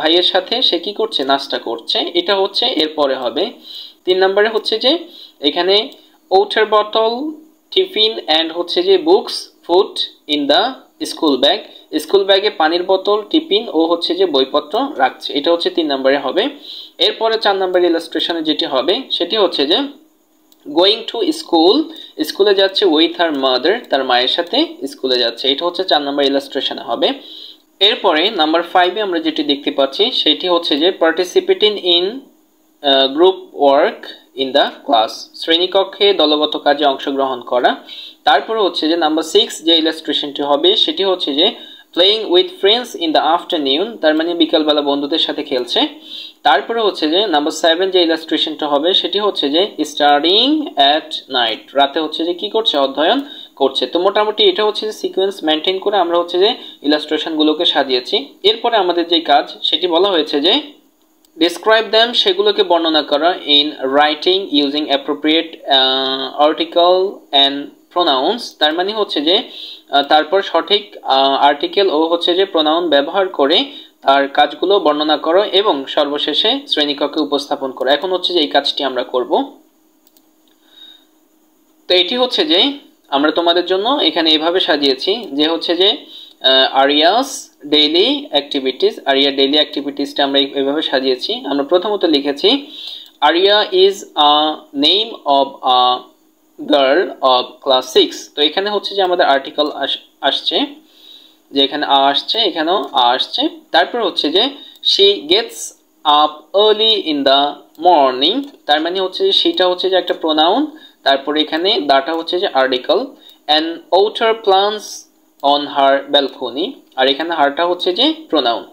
ভাইয়ের সাথে সে কি করছে, নাস্তা করছে, এটা হচ্ছে এরপরে হবে। 3 নম্বরে হচ্ছে যে এখানে ওয়াটার বোতল, টিফিন এন্ড হচ্ছে যে books food in the school bag, school ব্যাগে পানির বোতল, টিফিন ও হচ্ছে যে বইপত্র রাখছে, এটা হচ্ছে 3 নম্বরে হবে। এরপরে 4 নম্বর ইলাস্ট্রেশনে যেটি হবে সেটি হচ্ছে যে গোয়িং টু স্কুল, স্কুলে যাচ্ছে উইথ হার মাদার, তার মায়ের সাথে স্কুলে যাচ্ছে, এটা হচ্ছে 4 নম্বর ইলাস্ট্রেশনে হবে। এরপরে নাম্বার 5 এ আমরা যেটি দেখতে পাচ্ছি সেটি হচ্ছে যে participating in group work in the class, শ্রেণীকক্ষে দলগত কাজে অংশগ্রহণ করা। তারপরে হচ্ছে যে নাম্বার 6 যে ইলাস্ট্রেশনটি হবে সেটি হচ্ছে যে playing with friends in the afternoon, তার মানে বিকালবেলা বন্ধুদের সাথে খেলছে। তারপরে হচ্ছে যে নাম্বার 7 যে ইলাস্ট্রেশনটা হবে সেটি হচ্ছে যে স্টাডিং অ্যাট নাইট, রাতে হচ্ছে যে কি করছে, অধ্যয়ন করছে। তো মোটামুটি এটা হচ্ছে যে সিকোয়েন্স মেনটেন করে আমরা হচ্ছে যে ইলাস্ট্রেশনগুলোকে সাজিয়েছি। এরপরে আমাদের যে কাজ সেটি বলা হয়েছে যে ডিসক্রাইব দ্যাম, সেগুলোকে বর্ণনা করা in writing using appropriate article and pronounce. তার মানে হচ্ছে যে তারপর সঠিক আর্টিকেল ও হচ্ছে যে প্রোনাউন ব্যবহার করে তার কাজগুলো বর্ণনা করো এবং সর্বশেষে শ্রেণীকক্ষে উপস্থাপন করো। এখন হচ্ছে যে এই কাজটি আমরা করব। তো এটি হচ্ছে যে আমরা তোমাদের জন্য এখানে এভাবে সাজিয়েছি যে হচ্ছে যে Aria's daily activities, Aria daily অ্যাক্টিভিটিসটা আমরা এভাবে সাজিয়েছি। আমরা প্রথমত লিখেছি Aria is a name of a girl of class 6। তো এখানে হচ্ছে যে আমাদের আর্টিকেল আসছে, যে এখানে আ আসছে, এখানেও আ আসছে। তারপর হচ্ছে যে she gets up early in the morning, তার মানে হচ্ছে যে সেটা হচ্ছে যে একটা প্রোনাউন, তারপরে এখানে দাটা হচ্ছে যে আর্টিকেল। And water plants on her balcony, আর এখানে হারটা হচ্ছে যে প্রোনাউন।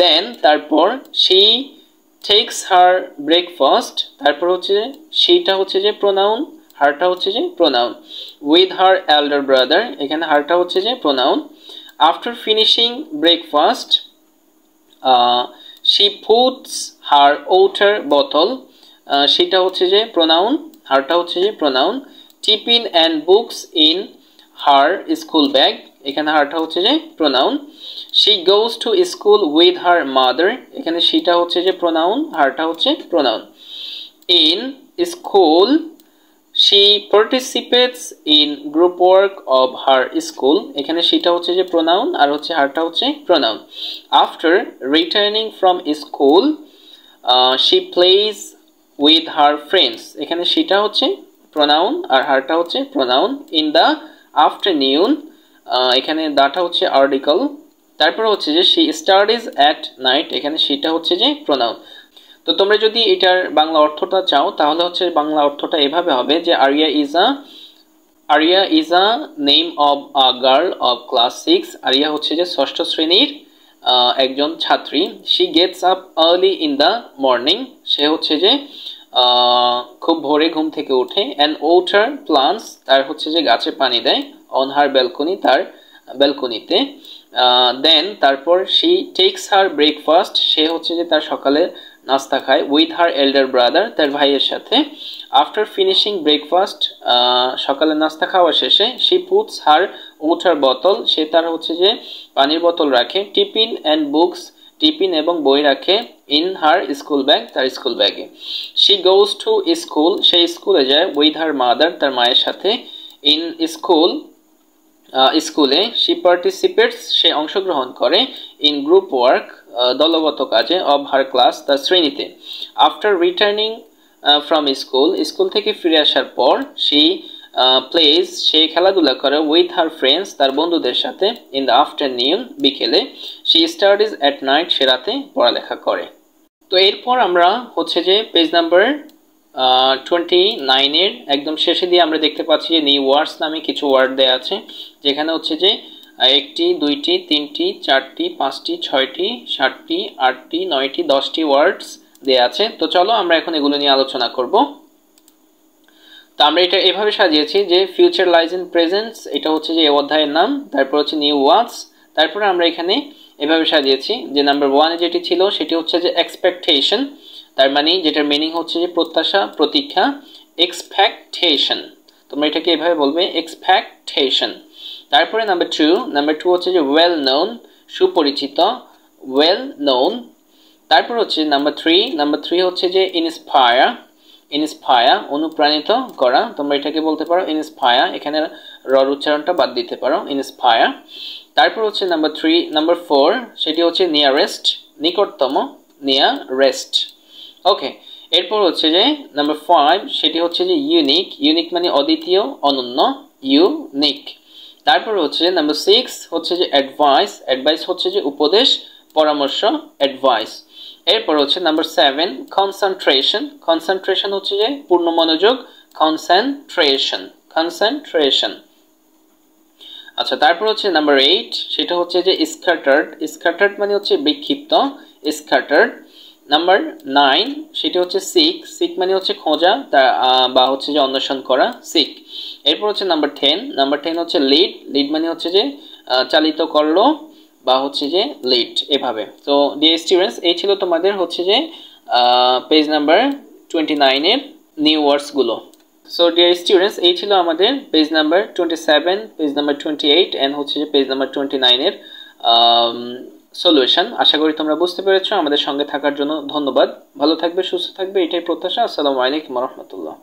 দেন তারপর শি টেকস হার ব্রেকফাস্ট, তারপর হচ্ছে যে সেইটা হচ্ছে যে প্রোনাউন, হারটা হচ্ছে যে pronoun. With her elder brother, এখানে হারটা হচ্ছে যে pronoun. After finishing breakfast she puts her water বোতল, সেটা হচ্ছে যে প্রোনাউন, হারটা হচ্ছে যে pronoun. Tiffin and books in her school bag, এখানে হারটা হচ্ছে যে pronoun. She goes to school with her mother, এখানে সেটা হচ্ছে যে প্রোনাউন, হারটা হচ্ছে pronoun. In school she participates in group work of her school, এখানে সেটা হচ্ছে যে প্রোনাউন আর হচ্ছে হারটা হচ্ছে pronoun. After returning from school she plays with her friends, এখানে সেটা হচ্ছে প্রোনাউন আর হারটা হচ্ছে প্রোনাউন। ইন দ্য আফটারনুন, এখানে দাটা হচ্ছে আর্টিকেল। তারপর হচ্ছে যে শি স্টাডিজ অ্যাট নাইট, এখানে সেটা হচ্ছে যে প্রোনাউন। তো তোমরা যদি এটার বাংলা অর্থটা চাও তাহলে হচ্ছে বাংলা অর্থটা এভাবে হবে যে Aria is a name of a girl of class 6, Aria হচ্ছে যে ষষ্ঠ শ্রেণীর একজন ছাত্রী। She gets up early in the morning, সে হচ্ছে যে খুব ভোরে ঘুম থেকে ওঠে। অ্যান্ড ওয়াটার প্লান্টস, তার হচ্ছে যে গাছে পানি দেয়। অন হার ব্যালকনি, তার ব্যালকনিতে। দেন তারপর শি টেকস হার ব্রেকফাস্ট, সে হচ্ছে যে তার সকালে নাস্তা খায়। উইথ হার এল্ডার ব্রাদার, তার ভাইয়ের সাথে। আফটার ফিনিশিং ব্রেকফাস্ট, সকালে নাস্তা খাওয়া শেষে। শি পুটস হার ওয়াটার বোতল, সে তার হচ্ছে যে পানির বোতল রাখে। টিফিন অ্যান্ড বুকস, টিফিন এবং বই রাখে। ইন হার স্কুল ব্যাগ, তার স্কুল ব্যাগে। শি গোজ টু স্কুল, সে স্কুলে যায়। উইথ হার মাদার, তার মায়ের সাথে। ইন স্কুল, স্কুলে। শি পার্টিসিপেটস, সে অংশগ্রহণ করে। ইন গ্রুপ ওয়ার্ক, দলগত কাজে। অফ হার ক্লাস, তার শ্রেণীতে। After returning from school, school থেকে ফিরে আসার পর। শি প্লেজ, সে খেলাধুলা করে। উইথ হার ফ্রেন্ডস, তার বন্ধুদের সাথে। ইন দ্য আফটারনুন, বিকেলে। শি স্টাডিজ অ্যাট নাইট, সে রাতে পড়ালেখা করে। তো এরপর আমরা হচ্ছে যে পেজ নাম্বার 29 একদম শেষে দিয়ে আমরা দেখতে পাচ্ছি যে নিউ ওয়ার্ডস নামে কিছু ওয়ার্ড দেওয়া আছে, যেখানে হচ্ছে যে 1টি 2টি 3টি 4টি 5টি 6টি 7টি 8টি 9টি 10টি ওয়ার্ডস দেওয়া আছে। তো চলো আমরা এখন এগুলো নিয়ে আলোচনা করব। তো আমরা এটা এভাবে সাজিয়েছি যে ফিউচার লাইজ ইন প্রেজেন্টস, এটা হচ্ছে যে এই অধ্যায়ের নাম। তারপর হচ্ছে নিউ ওয়ার্ডস, তারপরে আমরা এখানে এভাবে সাজিয়েছি যে নাম্বার 1 যেটি ছিল সেটি হচ্ছে যে এক্সপেকটেশন, তার মানে যেটার মিনিং হচ্ছে যে প্রত্যাশা, প্রতীক্ষা। এক্সপেকটেশন, তোমরা এটাকে এভাবে বলবে এক্সপেকটেশন। তারপরে নাম্বার 2 হচ্ছে যে ওয়েল নোন, সুপরিচিত, ওয়েল নোন। তারপর হচ্ছে নাম্বার 3 হচ্ছে যে ইন্সপায়ার, অনুপ্রাণিত করা, তোমরা এটাকে বলতে পারো ইন্সপায়ার, এখানে রর উচ্চারণটা বাদ দিতে পারো, ইন্সপায়ার। তারপর হচ্ছে নাম্বার 4 সেটি হচ্ছে নিয়ারেস্ট, নিকটতম, নিয়ারেস্ট। ওকে, এরপর হচ্ছে যে নাম্বার 5 সেটি হচ্ছে যে ইউনিক মানে অদ্বিতীয়, অনন্য, ইউনিক। তারপর হচ্ছে নাম্বার 6 হচ্ছে যে অ্যাডভাইস হচ্ছে যে উপদেশ, পরামর্শ, অ্যাডভাইস। এরপর হচ্ছে নাম্বার 7 কনসেন্ট্রেশন হচ্ছে যে পূর্ণ মনোযোগ, কনসেন্ট্রেশন। আচ্ছা, তারপর হচ্ছে নাম্বার 8 সেটা হচ্ছে যে স্ক্যাটার্ড মানে হচ্ছে বিক্ষিপ্ত, স্ক্যাটার্ড। নাম্বার 9 সেটা হচ্ছে সিক। সিক মানে হচ্ছে খোঁজা বা হচ্ছে যে অন্বেষণ করা, সিক। এরপর হচ্ছে নাম্বার 10। নাম্বার 10 হচ্ছে লিড। লিড মানে হচ্ছে যে চালিত করলো বা হচ্ছে যে লিড, এভাবে। তো ডিয়ার স্টুডেন্টস, এই ছিল তোমাদের হচ্ছে যে পেজ নাম্বার 29 এর নিউ ওয়ার্ডসগুলো। সো ডিয়ার স্টুডেন্টস, এই ছিল আমাদের page number 27, page number 28 and হচ্ছে যে পেজ নাম্বার 29 এর সলিউশন। আশা করি তোমরা বুঝতে পেরেছো। আমাদের সঙ্গে থাকার জন্য ধন্যবাদ। ভালো থাকবে, সুস্থ থাকবে, এটাই প্রত্যাশা। আসসালামু আলাইকুম ওয়া রাহমাতুল্লাহ।